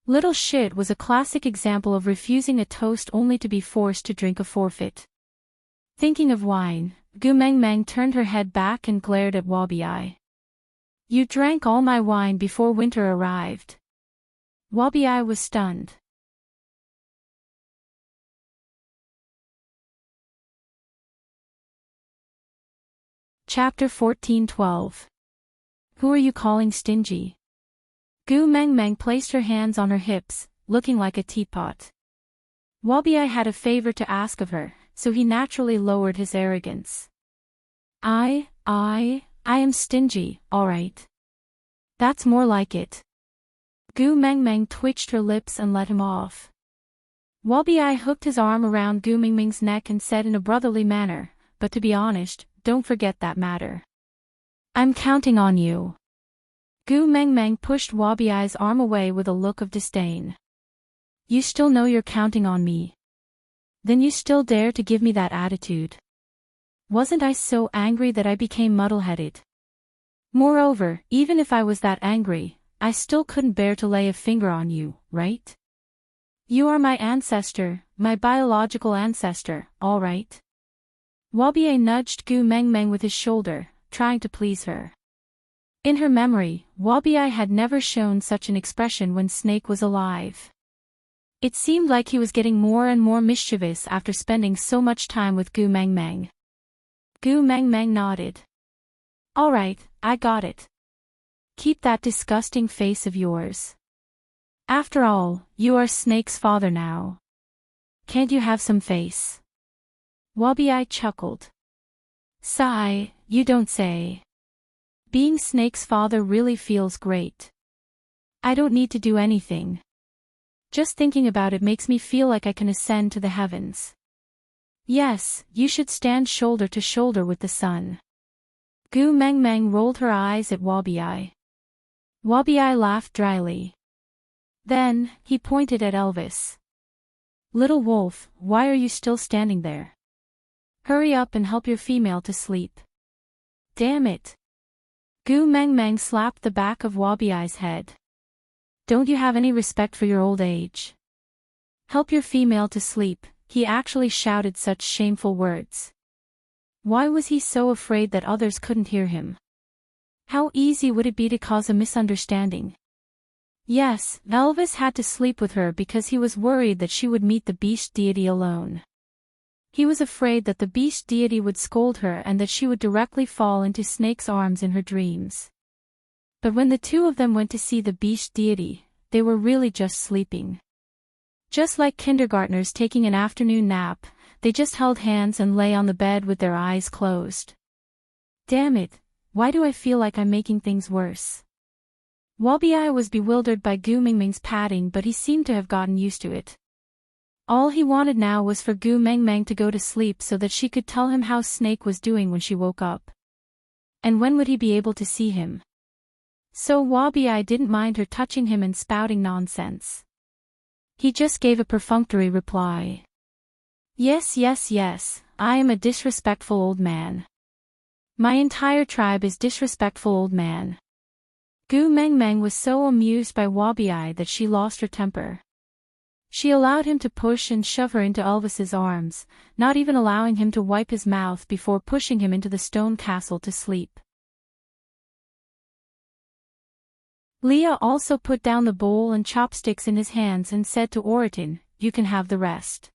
Little shit was a classic example of refusing a toast only to be forced to drink a forfeit. Thinking of wine, Gu Meng Meng turned her head back and glared at Wabi. You drank all my wine before winter arrived. Wabi was stunned. Chapter 14:12. Who are you calling stingy? Gu Meng Meng placed her hands on her hips, looking like a teapot. Wabi had a favor to ask of her, so he naturally lowered his arrogance. I am stingy, alright. That's more like it. Gu Meng Meng twitched her lips and let him off. Wabi hooked his arm around Gu Meng Meng's neck and said in a brotherly manner, but to be honest, don't forget that matter. I'm counting on you. Gu Meng Meng pushed Wabi's arm away with a look of disdain. You still know you're counting on me? Then you still dare to give me that attitude? Wasn't I so angry that I became muddle-headed? Moreover, even if I was that angry, I still couldn't bear to lay a finger on you, right? You are my ancestor, my biological ancestor, all right? Wabi nudged Gu Meng Meng with his shoulder, trying to please her. In her memory, Wabi-Eye had never shown such an expression when Snake was alive. It seemed like he was getting more and more mischievous after spending so much time with Gu Mang Mang. Gu Mang Mang nodded. All right, I got it. Keep that disgusting face of yours. After all, you are Snake's father now. Can't you have some face? Wabi-Eye chuckled. Sigh, you don't say. Being Snake's father really feels great. I don't need to do anything. Just thinking about it makes me feel like I can ascend to the heavens. Yes, you should stand shoulder to shoulder with the sun. Gu Mang Mang rolled her eyes at Wabi-Eye. Wabi-Eye laughed dryly. Then, he pointed at Elvis. Little wolf, why are you still standing there? Hurry up and help your female to sleep. Damn it. Gu Mang Mang slapped the back of Wabi-Eye's head. Don't you have any respect for your old age? Help your female to sleep, he actually shouted such shameful words. Why was he so afraid that others couldn't hear him? How easy would it be to cause a misunderstanding? Yes, Elvis had to sleep with her because he was worried that she would meet the beast deity alone. He was afraid that the beast deity would scold her and that she would directly fall into Snake's arms in her dreams. But when the two of them went to see the beast deity, they were really just sleeping. Just like kindergartners taking an afternoon nap, they just held hands and lay on the bed with their eyes closed. Damn it, why do I feel like I'm making things worse? Wabi-Eye was bewildered by Gu Mang Mang's patting, but he seemed to have gotten used to it. All he wanted now was for Gu Mang Mang to go to sleep so that she could tell him how Snake was doing when she woke up. And when would he be able to see him? So Wabi-Eye didn't mind her touching him and spouting nonsense. He just gave a perfunctory reply. Yes, yes, yes, I am a disrespectful old man. My entire tribe is disrespectful old man. Gu Mang Mang was so amused by Wabi-Eye that she lost her temper. She allowed him to push and shove her into Elvis's arms, not even allowing him to wipe his mouth before pushing him into the stone castle to sleep. Leah also put down the bowl and chopsticks in his hands and said to Oriton, "You can have the rest.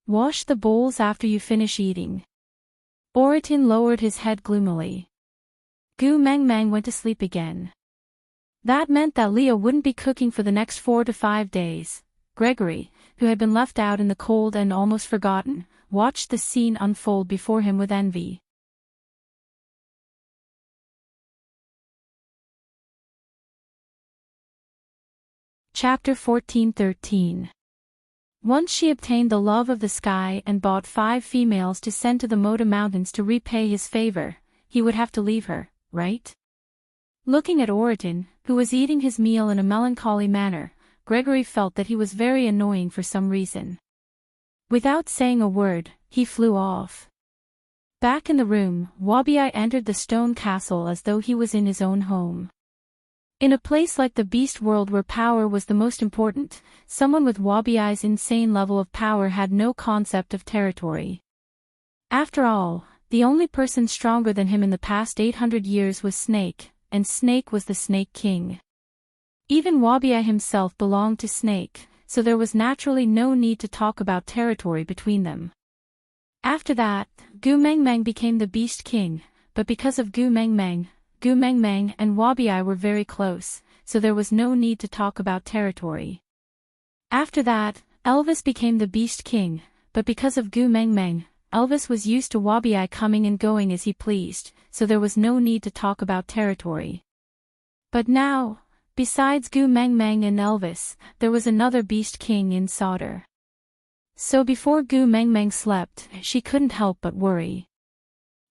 Wash the bowls after you finish eating." Oriton lowered his head gloomily. Gu Mang Mang went to sleep again. That meant that Leah wouldn't be cooking for the next 4 to 5 days. Gregory, who had been left out in the cold and almost forgotten, watched the scene unfold before him with envy. Chapter 14-13. Once she obtained the love of the sky and bought 5 females to send to the Moda Mountains to repay his favor, he would have to leave her, right? Looking at Oriton, who was eating his meal in a melancholy manner, Gregory felt that he was very annoying for some reason. Without saying a word, he flew off. Back in the room, Wabi-Eye entered the stone castle as though he was in his own home. In a place like the beast world where power was the most important, someone with Wabi-Eye's insane level of power had no concept of territory. After all, the only person stronger than him in the past 800 years was Snake, and Snake was the Snake King. Even Wabi-Eye himself belonged to Snake, so there was naturally no need to talk about territory between them. After that, Gu Mang Mang became the Beast King, but because of Gu Mang Mang and Wabi-Eye were very close, so there was no need to talk about territory. After that, Elvis became the Beast King, but because of Gu Mang Mang, Elvis was used to Wabi-Eye coming and going as he pleased, so there was no need to talk about territory. But now, besides Gu Mang Mang and Elvis, there was another Beast King in Sauter. So before Gu Mang Mang slept, she couldn't help but worry.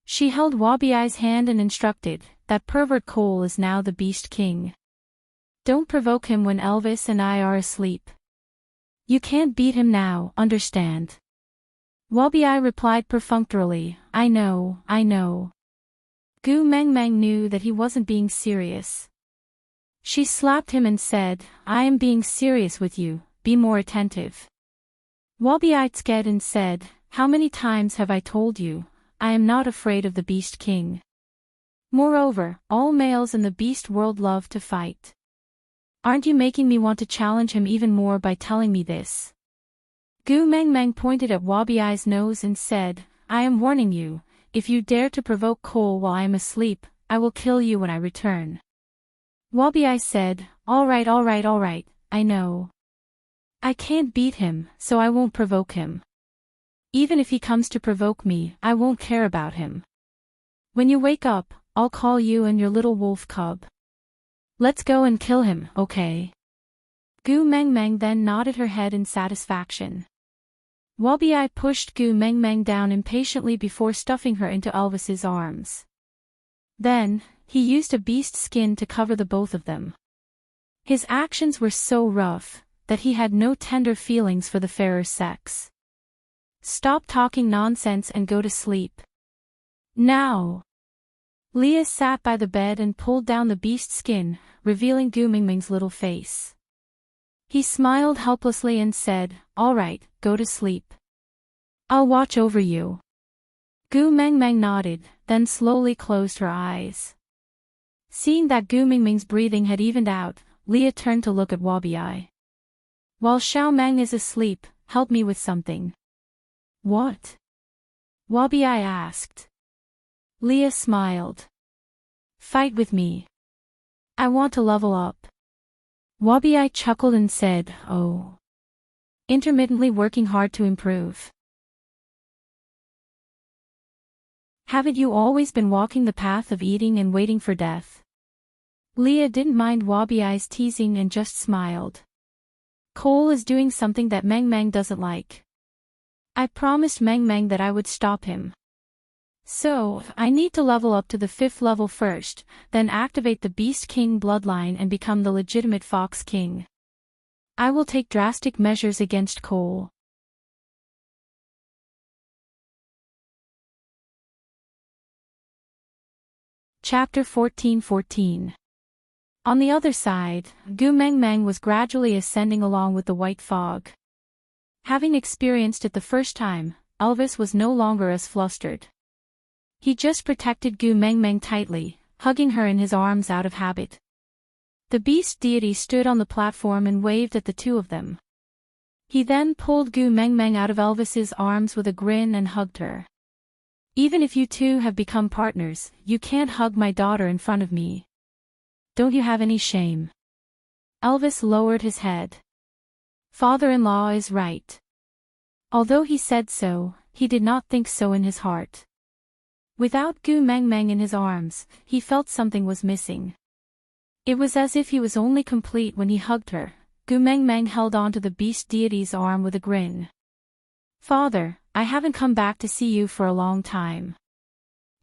She held Wabi-Eye's hand and instructed, "That pervert Cole is now the Beast King. Don't provoke him when Elvis and I are asleep. You can't beat him now, understand?" Wabi-Eye replied perfunctorily, I know. Gu Mang Mang knew that he wasn't being serious. She slapped him and said, "I am being serious with you, be more attentive." Wabi-Eye sked and said, "How many times have I told you, I am not afraid of the Beast King." Moreover, all males in the beast world love to fight. Aren't you making me want to challenge him even more by telling me this? Gu Mengmeng pointed at Wabiai's nose and said, I am warning you, if you dare to provoke Cole while I am asleep, I will kill you when I return. Wabiai said, all right, I know. I can't beat him, so I won't provoke him. Even if he comes to provoke me, I won't care about him. When you wake up, I'll call you and your little wolf cub. Let's go and kill him, okay? Gu Mengmeng then nodded her head in satisfaction. Wabiai pushed Gu Mengmeng down impatiently before stuffing her into Elvis's arms. Then, he used a beast skin to cover the both of them. His actions were so rough, that he had no tender feelings for the fairer sex. Stop talking nonsense and go to sleep. Now. Leah sat by the bed and pulled down the beast skin, revealing Gu Mengmeng's little face. He smiled helplessly and said, all right, go to sleep. I'll watch over you. Gu Mengmeng nodded, then slowly closed her eyes. Seeing that Gu Mengmeng's breathing had evened out, Leah turned to look at Wabiai. While Xiao Meng is asleep, help me with something. What? Wabiai asked. Leah smiled. Fight with me. I want to level up. Wabiai chuckled and said, oh. Intermittently working hard to improve. Haven't you always been walking the path of eating and waiting for death? Leah didn't mind Wabiai's teasing and just smiled. Cole is doing something that Meng Meng doesn't like. I promised Meng Meng that I would stop him. So, I need to level up to the 5th level first, then activate the Beast King bloodline and become the legitimate Fox King. I will take drastic measures against Cole. Chapter 14:14. On the other side, Gu Mengmeng was gradually ascending along with the white fog. Having experienced it the first time, Elvis was no longer as flustered. He just protected Gu Mengmeng tightly, hugging her in his arms out of habit. The beast deity stood on the platform and waved at the two of them. He then pulled Gu Mengmeng out of Elvis's arms with a grin and hugged her. Even if you two have become partners, you can't hug my daughter in front of me. Don't you have any shame? Elvis lowered his head. Father-in-law is right. Although he said so, he did not think so in his heart. Without Gu Mengmeng in his arms, he felt something was missing. It was as if he was only complete when he hugged her. Gu Mengmeng held onto the beast deity's arm with a grin. Father, I haven't come back to see you for a long time.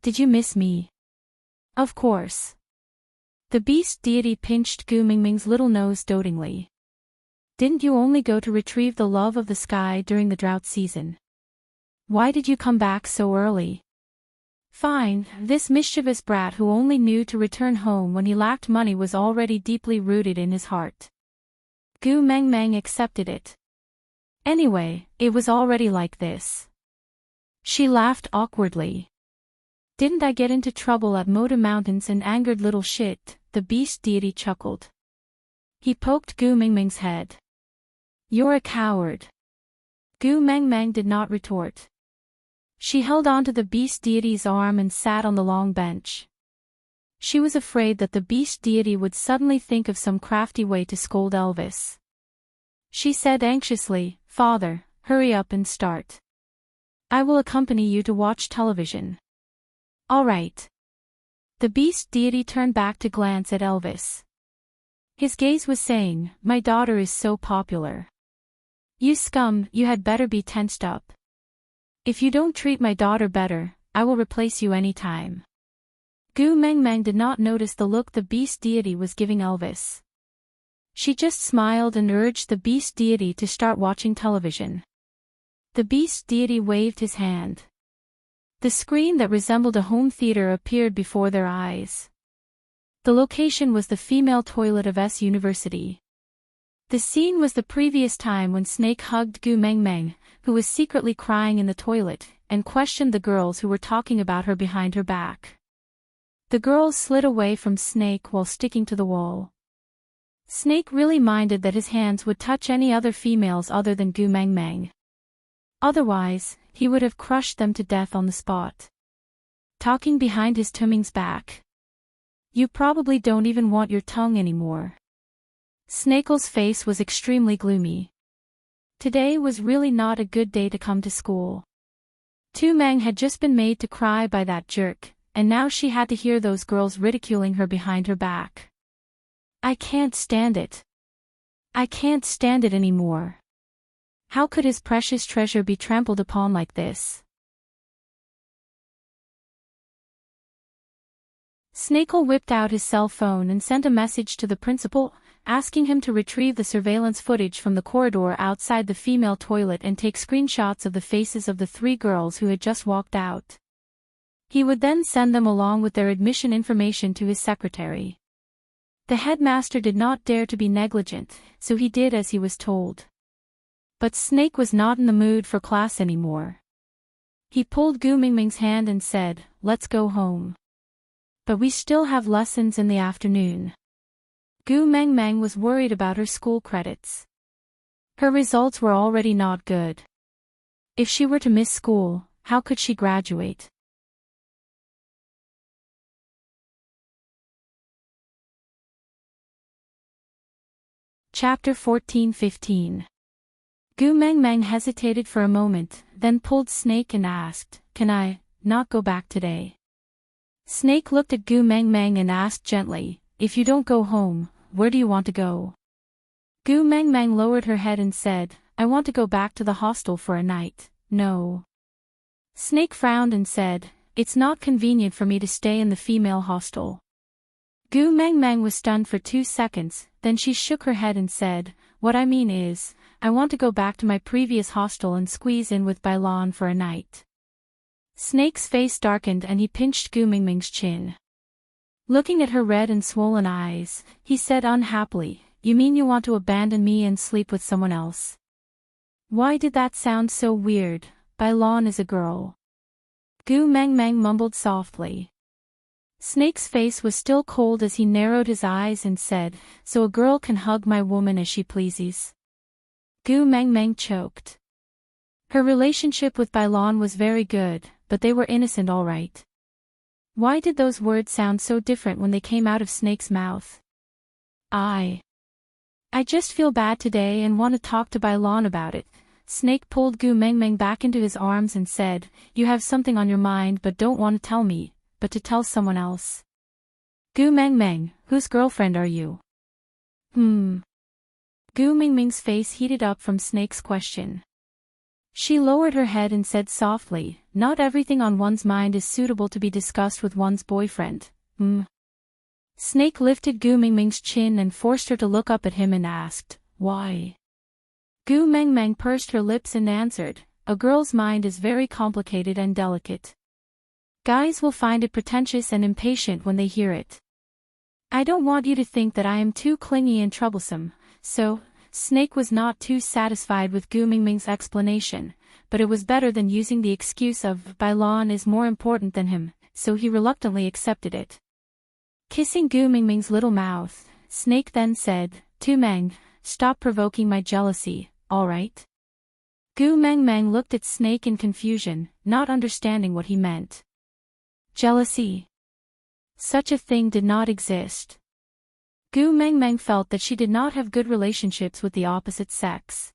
Did you miss me? Of course. The beast deity pinched Gu Mengmeng's little nose dotingly. Didn't you only go to retrieve the love of the sky during the drought season? Why did you come back so early? Fine, this mischievous brat who only knew to return home when he lacked money was already deeply rooted in his heart. Gu Mengmeng accepted it. Anyway, it was already like this. She laughed awkwardly. Didn't I get into trouble at Moda Mountains and angered little shit? The beast deity chuckled. He poked Gu Mengmeng's head. You're a coward. Gu Mengmeng did not retort. She held onto the beast deity's arm and sat on the long bench. She was afraid that the beast deity would suddenly think of some crafty way to scold Elvis. She said anxiously, Father, hurry up and start. I will accompany you to watch television. All right. The beast deity turned back to glance at Elvis. His gaze was saying, my daughter is so popular. You scum, you had better be tensed up. If you don't treat my daughter better, I will replace you anytime. Gu Mengmeng did not notice the look the beast deity was giving Elvis. She just smiled and urged the beast deity to start watching television. The beast deity waved his hand. The screen that resembled a home theater appeared before their eyes. The location was the female toilet of S University. The scene was the previous time when Snake hugged Gu Mengmeng, who was secretly crying in the toilet, and questioned the girls who were talking about her behind her back. The girls slid away from Snake while sticking to the wall. Snake really minded that his hands would touch any other females other than Gu Meng Meng. Otherwise, he would have crushed them to death on the spot. Talking behind his Tuming's back. You probably don't even want your tongue anymore. Snakel's face was extremely gloomy. Today was really not a good day to come to school. Tu Meng had just been made to cry by that jerk, and now she had to hear those girls ridiculing her behind her back. I can't stand it. I can't stand it anymore. How could his precious treasure be trampled upon like this? Snakel whipped out his cell phone and sent a message to the principal, asking him to retrieve the surveillance footage from the corridor outside the female toilet and take screenshots of the faces of the 3 girls who had just walked out. He would then send them along with their admission information to his secretary. The headmaster did not dare to be negligent, so he did as he was told. But Snake was not in the mood for class anymore. He pulled Gu Mingming's hand and said, "Let's go home. But we still have lessons in the afternoon." Gu Mengmeng was worried about her school credits. Her results were already not good. If she were to miss school, how could she graduate? Chapter 14-15. Gu Mengmeng hesitated for a moment, then pulled Snake and asked, "Can I not go back today?" Snake looked at Gu Mengmeng and asked gently, "If you don't go home, where do you want to go?" Gu Mengmeng lowered her head and said, "I want to go back to the hostel for a night." "No." Snake frowned and said, "It's not convenient for me to stay in the female hostel." Gu Mengmeng was stunned for 2 seconds, then she shook her head and said, "What I mean is, I want to go back to my previous hostel and squeeze in with Bailan for a night." Snake's face darkened and he pinched Gu Mingming's chin. Looking at her red and swollen eyes, he said unhappily, "You mean you want to abandon me and sleep with someone else?" Why did that sound so weird? Bailan is a girl. Gu Mengmeng mumbled softly. Snake's face was still cold as he narrowed his eyes and said, "So a girl can hug my woman as she pleases?" Gu Mengmeng choked. Her relationship with Bailan was very good, but they were innocent all right. Why did those words sound so different when they came out of Snake's mouth? I just feel bad today and want to talk to Bailan about it." Snake pulled Gu Mengmeng back into his arms and said, "You have something on your mind but don't want to tell me, but to tell someone else." "Gu Mengmeng, whose girlfriend are you?" Gu Mingming's face heated up from Snake's question. She lowered her head and said softly, "Not everything on one's mind is suitable to be discussed with one's boyfriend." Snake lifted Gu Mingming's chin and forced her to look up at him and asked, "Why?" Gu Mengmeng pursed her lips and answered, "A girl's mind is very complicated and delicate. Guys will find it pretentious and impatient when they hear it. I don't want you to think that I am too clingy and troublesome." So, Snake was not too satisfied with Gu Mingming's explanation, but it was better than using the excuse of Bailan is more important than him, so he reluctantly accepted it. Kissing Gu Mingming's little mouth, Snake then said, "Tu Meng, stop provoking my jealousy, all right?" Gu Mengmeng looked at Snake in confusion, not understanding what he meant. Jealousy? Such a thing did not exist. Gu Mengmeng felt that she did not have good relationships with the opposite sex.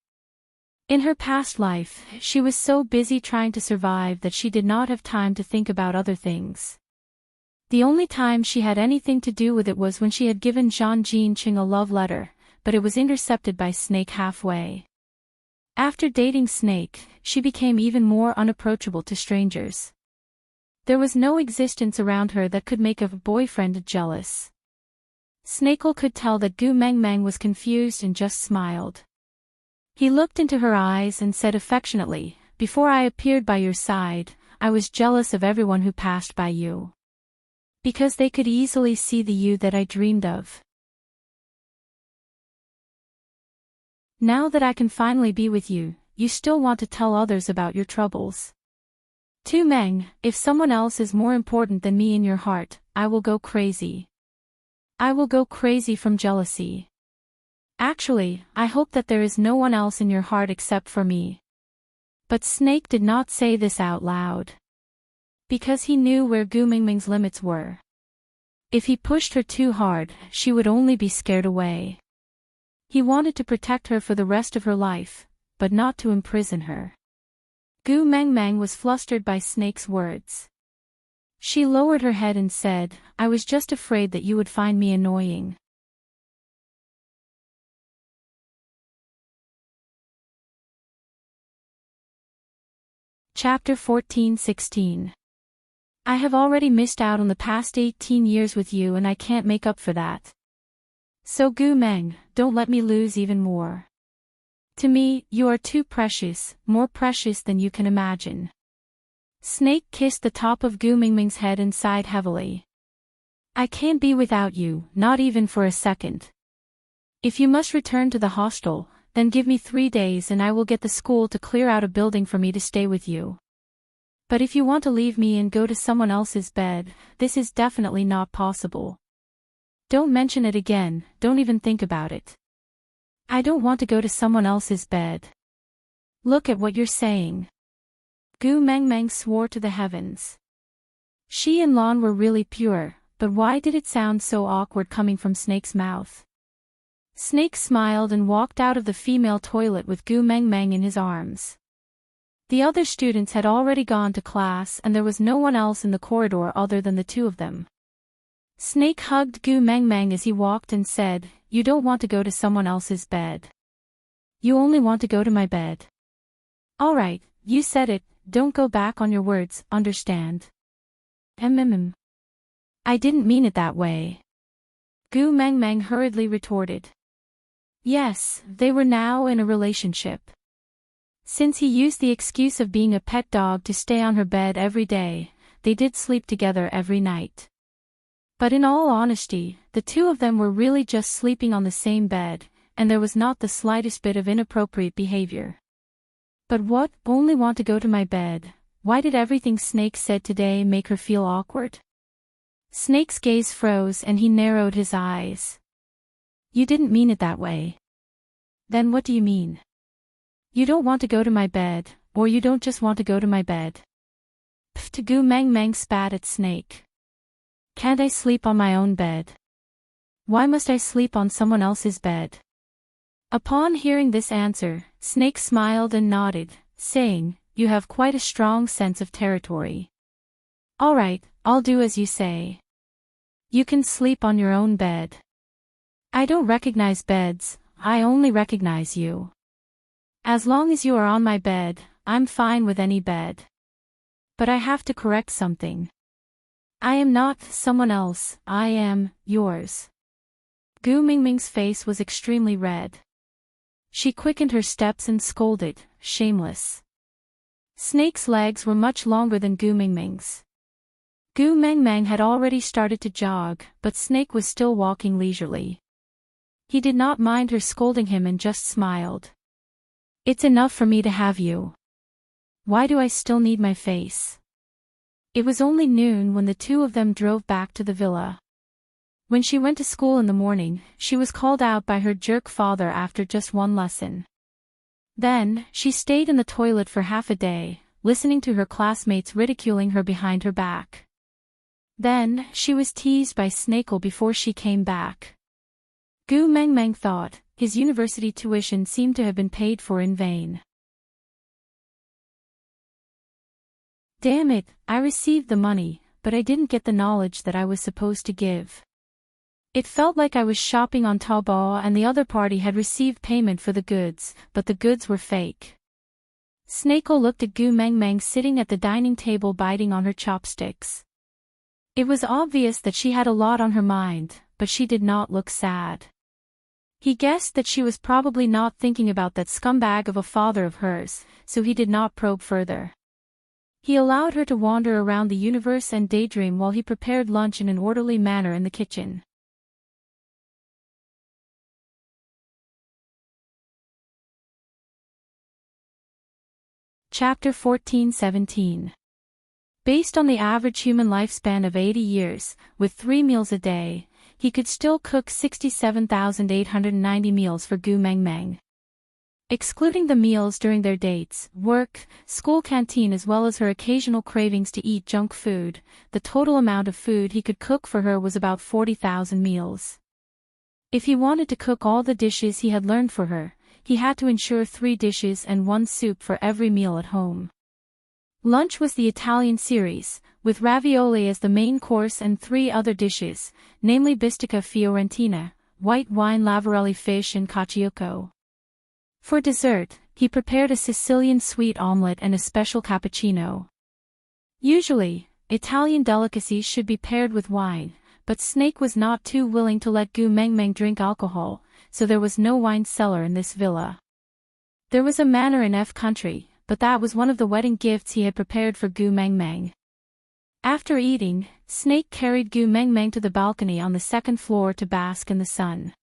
In her past life, she was so busy trying to survive that she did not have time to think about other things. The only time she had anything to do with it was when she had given Zhang Jinqing a love letter, but it was intercepted by Snake halfway. After dating Snake, she became even more unapproachable to strangers. There was no existence around her that could make a boyfriend jealous. Snakel could tell that Gu Mengmeng was confused and just smiled. He looked into her eyes and said affectionately, "Before I appeared by your side, I was jealous of everyone who passed by you. Because they could easily see the you that I dreamed of. Now that I can finally be with you, you still want to tell others about your troubles." Tu Meng, if someone else is more important than me in your heart, I will go crazy. I will go crazy from jealousy. Actually, I hope that there is no one else in your heart except for me. But Snake did not say this out loud. Because he knew where Gu Mingming's limits were. If he pushed her too hard, she would only be scared away. He wanted to protect her for the rest of her life, but not to imprison her. Gu Mengmeng was flustered by Snake's words. She lowered her head and said, I was just afraid that you would find me annoying. Chapter 14-16. I have already missed out on the past 18 years with you and I can't make up for that. So Gu Meng, don't let me lose even more. To me, you are too precious, more precious than you can imagine. Snake kissed the top of Gu Mingming's head and sighed heavily. I can't be without you, not even for a second. If you must return to the hostel, then give me 3 days and I will get the school to clear out a building for me to stay with you. But if you want to leave me and go to someone else's bed, this is definitely not possible. Don't mention it again, don't even think about it. I don't want to go to someone else's bed. Look at what you're saying. Gu Mengmeng swore to the heavens. She and Lon were really pure, but why did it sound so awkward coming from Snake's mouth? Snake smiled and walked out of the female toilet with Gu Mengmeng in his arms. The other students had already gone to class and there was no one else in the corridor other than the two of them. Snake hugged Gu Mengmeng as he walked and said, You don't want to go to someone else's bed. You only want to go to my bed. Alright, you said it, don't go back on your words, understand? I didn't mean it that way. Gu Mengmeng hurriedly retorted. Yes, they were now in a relationship. Since he used the excuse of being a pet dog to stay on her bed every day, they did sleep together every night. But in all honesty, the two of them were really just sleeping on the same bed, and there was not the slightest bit of inappropriate behavior. But what, only want to go to my bed, why did everything Snake said today make her feel awkward? Snake's gaze froze and he narrowed his eyes. You didn't mean it that way. Then what do you mean? You don't want to go to my bed, or you don't just want to go to my bed. Pfft, Gu Mengmeng spat at Snake. Can't I sleep on my own bed? Why must I sleep on someone else's bed? Upon hearing this answer, Snake smiled and nodded, saying, You have quite a strong sense of territory. Alright, I'll do as you say. You can sleep on your own bed. I don't recognize beds, I only recognize you. As long as you are on my bed, I'm fine with any bed. But I have to correct something. I am not someone else, I am yours. Gu Mingming's face was extremely red. She quickened her steps and scolded, shameless. Snake's legs were much longer than Gu Mingming's. Gu Mengmeng had already started to jog, but Snake was still walking leisurely. He did not mind her scolding him and just smiled. It's enough for me to have you. Why do I still need my face? It was only noon when the two of them drove back to the villa. When she went to school in the morning, she was called out by her jerk father after just one lesson. Then, she stayed in the toilet for half a day, listening to her classmates ridiculing her behind her back. Then, she was teased by Snakel before she came back. Gu Mengmeng thought, his university tuition seemed to have been paid for in vain. Damn it, I received the money, but I didn't get the knowledge that I was supposed to give. It felt like I was shopping on Taobao and the other party had received payment for the goods, but the goods were fake. Snakel looked at Gu Mengmeng sitting at the dining table biting on her chopsticks. It was obvious that she had a lot on her mind, but she did not look sad. He guessed that she was probably not thinking about that scumbag of a father of hers, so he did not probe further. He allowed her to wander around the universe and daydream while he prepared lunch in an orderly manner in the kitchen. Chapter 14-17. Based on the average human lifespan of 80 years, with 3 meals a day, he could still cook 67,890 meals for Gu Mengmeng. Excluding the meals during their dates, work, school canteen as well as her occasional cravings to eat junk food, the total amount of food he could cook for her was about 40,000 meals. If he wanted to cook all the dishes he had learned for her, he had to ensure 3 dishes and 1 soup for every meal at home. Lunch was the Italian series, with ravioli as the main course and 3 other dishes, namely bistica fiorentina, white wine lavarelli fish and caciocco. For dessert, he prepared a Sicilian sweet omelette and a special cappuccino. Usually, Italian delicacies should be paired with wine, but Snake was not too willing to let Gu Mengmeng drink alcohol, so there was no wine cellar in this villa. There was a manor in F country, but that was one of the wedding gifts he had prepared for Gu Mengmeng. After eating, Snake carried Gu Mengmeng to the balcony on the 2nd floor to bask in the sun.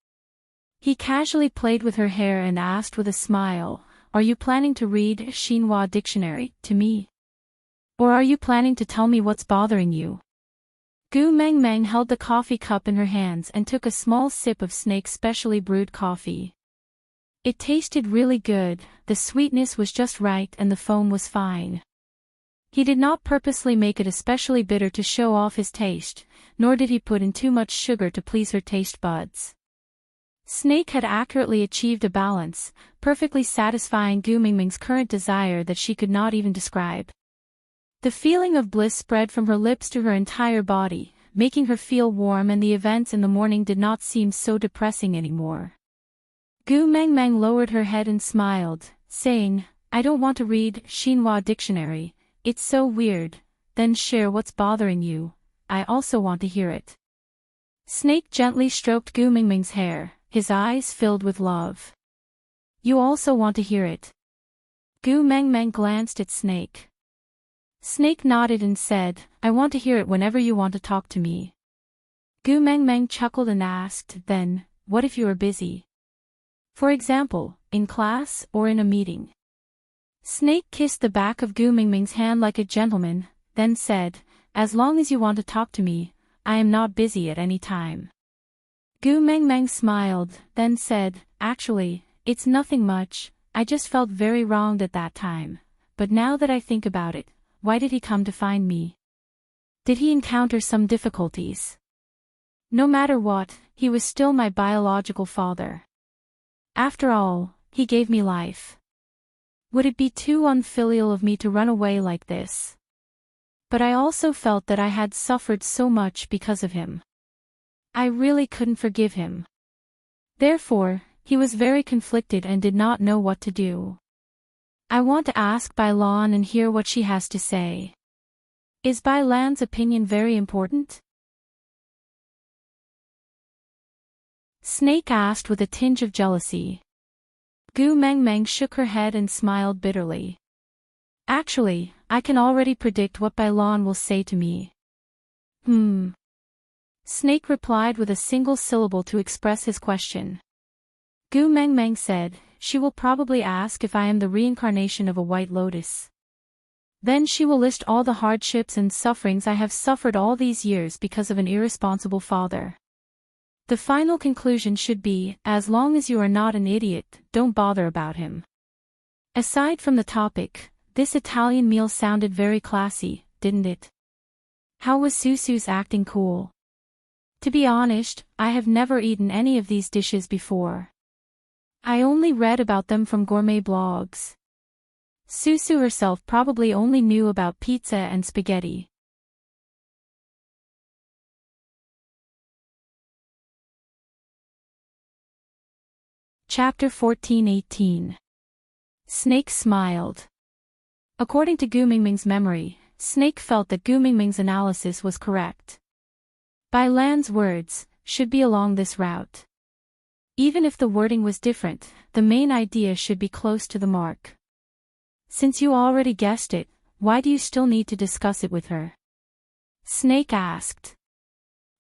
He casually played with her hair and asked with a smile, "Are you planning to read Chinois dictionary to me? Or are you planning to tell me what's bothering you?" Gu Mengmeng held the coffee cup in her hands and took a small sip of Snake's specially brewed coffee. It tasted really good, the sweetness was just right and the foam was fine. He did not purposely make it especially bitter to show off his taste, nor did he put in too much sugar to please her taste buds. Snake had accurately achieved a balance, perfectly satisfying Gu Mengmeng's current desire that she could not even describe. The feeling of bliss spread from her lips to her entire body, making her feel warm, and the events in the morning did not seem so depressing anymore. Gu Mengmeng lowered her head and smiled, saying, "I don't want to read Chinois dictionary, it's so weird, then share what's bothering you, I also want to hear it." Snake gently stroked Gu Mengmeng's hair, his eyes filled with love. "You also want to hear it?" Gu Mengmeng glanced at Snake. Snake nodded and said, "I want to hear it whenever you want to talk to me." Gu Mengmeng chuckled and asked, "Then, what if you are busy? For example, in class or in a meeting?" Snake kissed the back of Gu Mengmeng's hand like a gentleman, then said, "As long as you want to talk to me, I am not busy at any time." Gu Mengmeng smiled, then said, "Actually, it's nothing much, I just felt very wronged at that time, but now that I think about it, why did he come to find me? Did he encounter some difficulties? No matter what, he was still my biological father. After all, he gave me life. Would it be too unfilial of me to run away like this? But I also felt that I had suffered so much because of him. I really couldn't forgive him. Therefore, he was very conflicted and did not know what to do. I want to ask Bai Lan and hear what she has to say. Is Bai Lan's opinion very important?" Snake asked with a tinge of jealousy. Gu Mengmeng shook her head and smiled bitterly. "Actually, I can already predict what Bai Lan will say to me." Snake replied with a single syllable to express his question. Gu Mengmeng said, "She will probably ask if I am the reincarnation of a white lotus. Then she will list all the hardships and sufferings I have suffered all these years because of an irresponsible father. The final conclusion should be, as long as you are not an idiot, don't bother about him." Aside from the topic, this Italian meal sounded very classy, didn't it? How was Susu's acting cool? To be honest, I have never eaten any of these dishes before. I only read about them from gourmet blogs. Susu herself probably only knew about pizza and spaghetti. Chapter 14-18. Snake smiled. According to Gu Mengmeng's memory, Snake felt that Gu Mengmeng's analysis was correct. Bai Lan's words should be along this route. Even if the wording was different, the main idea should be close to the mark. Since you already guessed it, why do you still need to discuss it with her? Snake asked.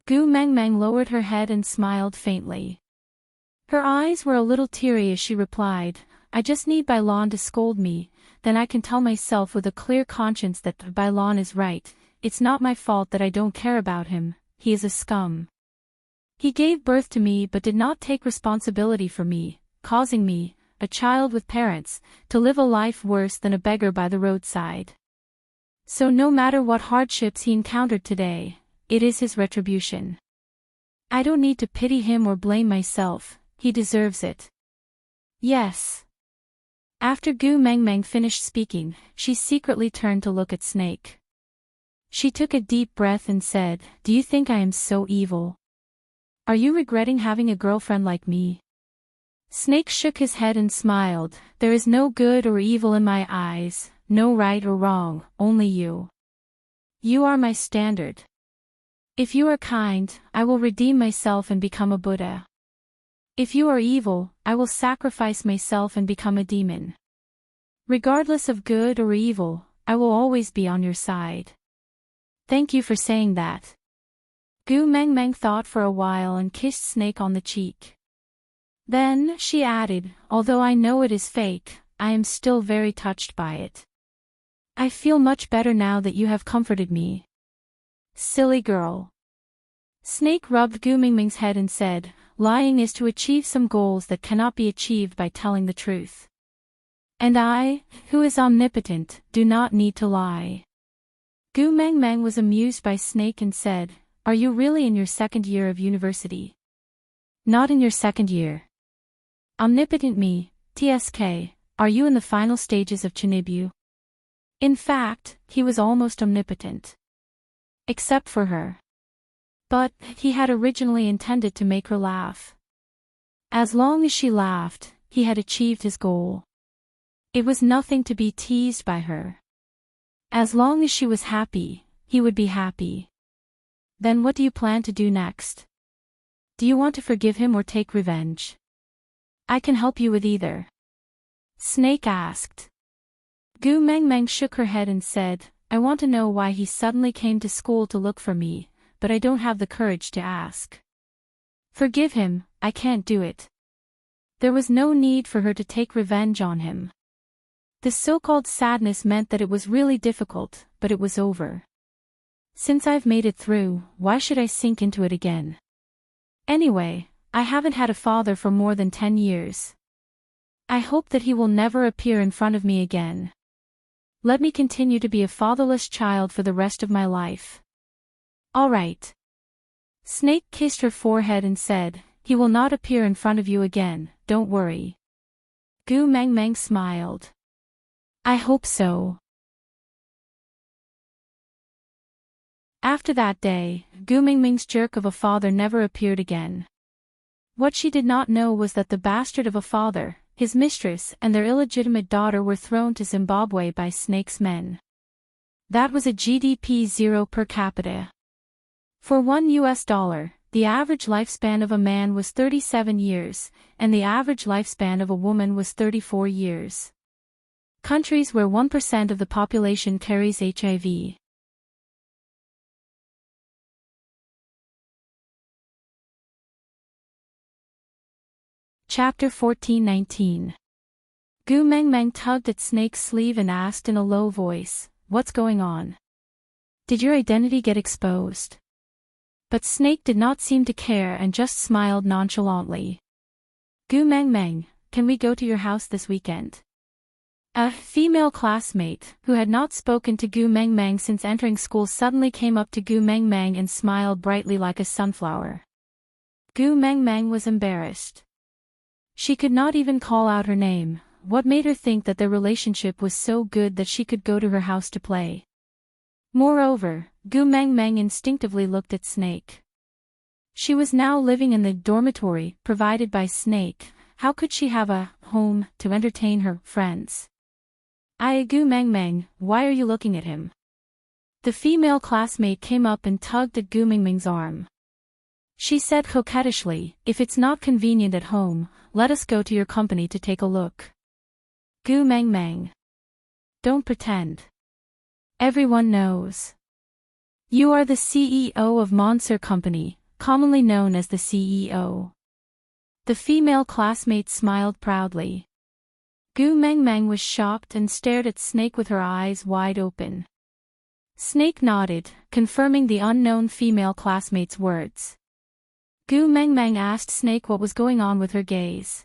Gu Mengmeng lowered her head and smiled faintly. Her eyes were a little teary as she replied, "I just need Bai Lan to scold me, then I can tell myself with a clear conscience that Bylon is right. It's not my fault that I don't care about him. He is a scum. He gave birth to me but did not take responsibility for me, causing me, a child with parents, to live a life worse than a beggar by the roadside. So no matter what hardships he encountered today, it is his retribution. I don't need to pity him or blame myself, he deserves it. Yes. After Gu Mengmeng finished speaking, she secretly turned to look at Snake. She took a deep breath and said, "Do you think I am so evil? Are you regretting having a girlfriend like me?" Snake shook his head and smiled. "There is no good or evil in my eyes, no right or wrong, only you. You are my standard. If you are kind, I will redeem myself and become a Buddha. If you are evil, I will sacrifice myself and become a demon. Regardless of good or evil, I will always be on your side." "Thank you for saying that." Gu Mengmeng thought for a while and kissed Snake on the cheek. Then, she added, "Although I know it is fake, I am still very touched by it. I feel much better now that you have comforted me." "Silly girl." Snake rubbed Gu Mengmeng's head and said, "Lying is to achieve some goals that cannot be achieved by telling the truth. And I, who is omnipotent, do not need to lie." Gu Mengmeng was amused by Snake and said, "Are you really in your second year of university?" "Not in your second year." "Omnipotent me, TSK, are you in the final stages of Chinibu?" In fact, he was almost omnipotent. Except for her. But, he had originally intended to make her laugh. As long as she laughed, he had achieved his goal. It was nothing to be teased by her. As long as she was happy, he would be happy. Then what do you plan to do next? Do you want to forgive him or take revenge? I can help you with either. Snake asked. Gu Mengmeng shook her head and said, "I want to know why he suddenly came to school to look for me, but I don't have the courage to ask." "Forgive him, I can't do it." There was no need for her to take revenge on him. The so-called sadness meant that it was really difficult, but it was over. Since I've made it through, why should I sink into it again? Anyway, I haven't had a father for more than 10 years. I hope that he will never appear in front of me again. Let me continue to be a fatherless child for the rest of my life. All right. Snake kissed her forehead and said, "He will not appear in front of you again, don't worry." Gu Mengmeng smiled. "I hope so." After that day, Gu Mengmeng's jerk of a father never appeared again. What she did not know was that the bastard of a father, his mistress and their illegitimate daughter were thrown to Zimbabwe by Snake's men. That was a GDP 0 per capita. For $1, the average lifespan of a man was 37 years, and the average lifespan of a woman was 34 years. Countries where 1% of the population carries HIV. Chapter 14:19. Gu Mengmeng tugged at Snake's sleeve and asked in a low voice, "What's going on? Did your identity get exposed?" But Snake did not seem to care and just smiled nonchalantly. "Gu Mengmeng, can we go to your house this weekend?" A female classmate, who had not spoken to Gu Mengmeng since entering school, suddenly came up to Gu Mengmeng and smiled brightly like a sunflower. Gu Mengmeng was embarrassed. She could not even call out her name. What made her think that their relationship was so good that she could go to her house to play? Moreover, Gu Mengmeng instinctively looked at Snake. She was now living in the dormitory provided by Snake. How could she have a home to entertain her friends? Gu Mengmeng, why are you looking at him?" The female classmate came up and tugged at Gu Mengmeng's arm. She said coquettishly, "If it's not convenient at home, let us go to your company to take a look." Gu Mengmeng. "Don't pretend. Everyone knows. You are the CEO of Monster Company, commonly known as the CEO. The female classmate smiled proudly. Gu Mengmeng was shocked and stared at Snake with her eyes wide open. Snake nodded, confirming the unknown female classmate's words. Gu Mengmeng asked Snake what was going on with her gaze.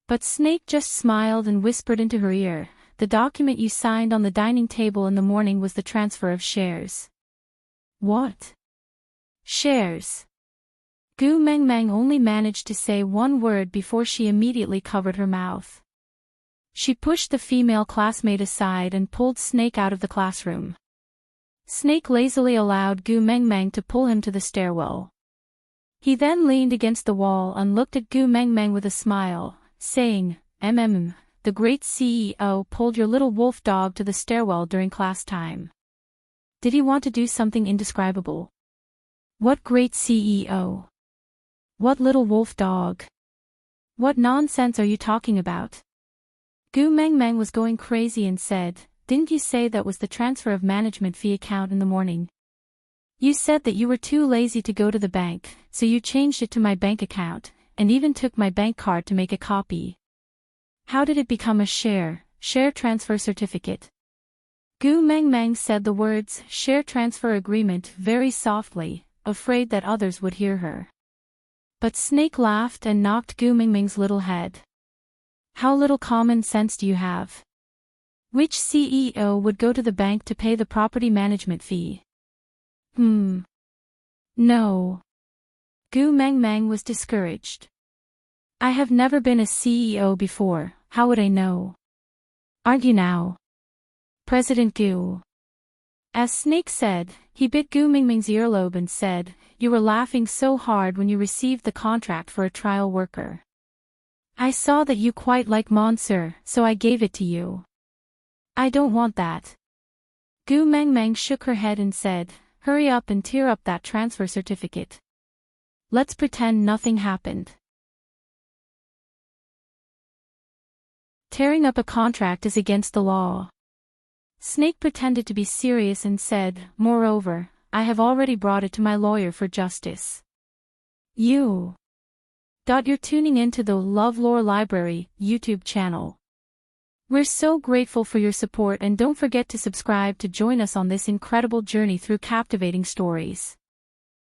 But Snake just smiled and whispered into her ear, "The document you signed on the dining table in the morning was the transfer of shares." "What? Shares?" Gu Mengmeng only managed to say one word before she immediately covered her mouth. She pushed the female classmate aside and pulled Snake out of the classroom. Snake lazily allowed Gu Mengmeng to pull him to the stairwell. He then leaned against the wall and looked at Gu Mengmeng with a smile, saying, "The great CEO pulled your little wolf dog to the stairwell during class time. Did he want to do something indescribable?" "What great CEO? What little wolf dog? What nonsense are you talking about?" Gu Mengmeng was going crazy and said, "Didn't you say that was the transfer of management fee account in the morning? You said that you were too lazy to go to the bank, so you changed it to my bank account, and even took my bank card to make a copy. How did it become a share transfer certificate?" Gu Mengmeng said the words "share transfer agreement" very softly, afraid that others would hear her. But Snake laughed and knocked Gu Mengmeng's little head. "How little common sense do you have? Which CEO would go to the bank to pay the property management fee?" No. Gu Mengmeng was discouraged. "I have never been a CEO before, how would I know? Aren't you now, President Gu?" As Snake said, he bit Gu Mengmeng's earlobe and said, "You were laughing so hard when you received the contract for a trial worker. I saw that you quite like Monsieur, so I gave it to you." "I don't want that." Gu Mengmeng shook her head and said, "Hurry up and tear up that transfer certificate. Let's pretend nothing happened." Tearing up a contract is against the law. Snake pretended to be serious and said, "Moreover, I have already brought it to my lawyer for justice." You're tuning into the LoveLore Library YouTube channel. We're so grateful for your support, and don't forget to subscribe to join us on this incredible journey through captivating stories.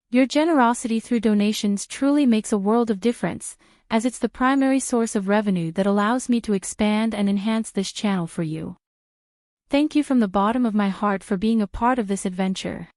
Your generosity through donations truly makes a world of difference, as it's the primary source of revenue that allows me to expand and enhance this channel for you. Thank you from the bottom of my heart for being a part of this adventure.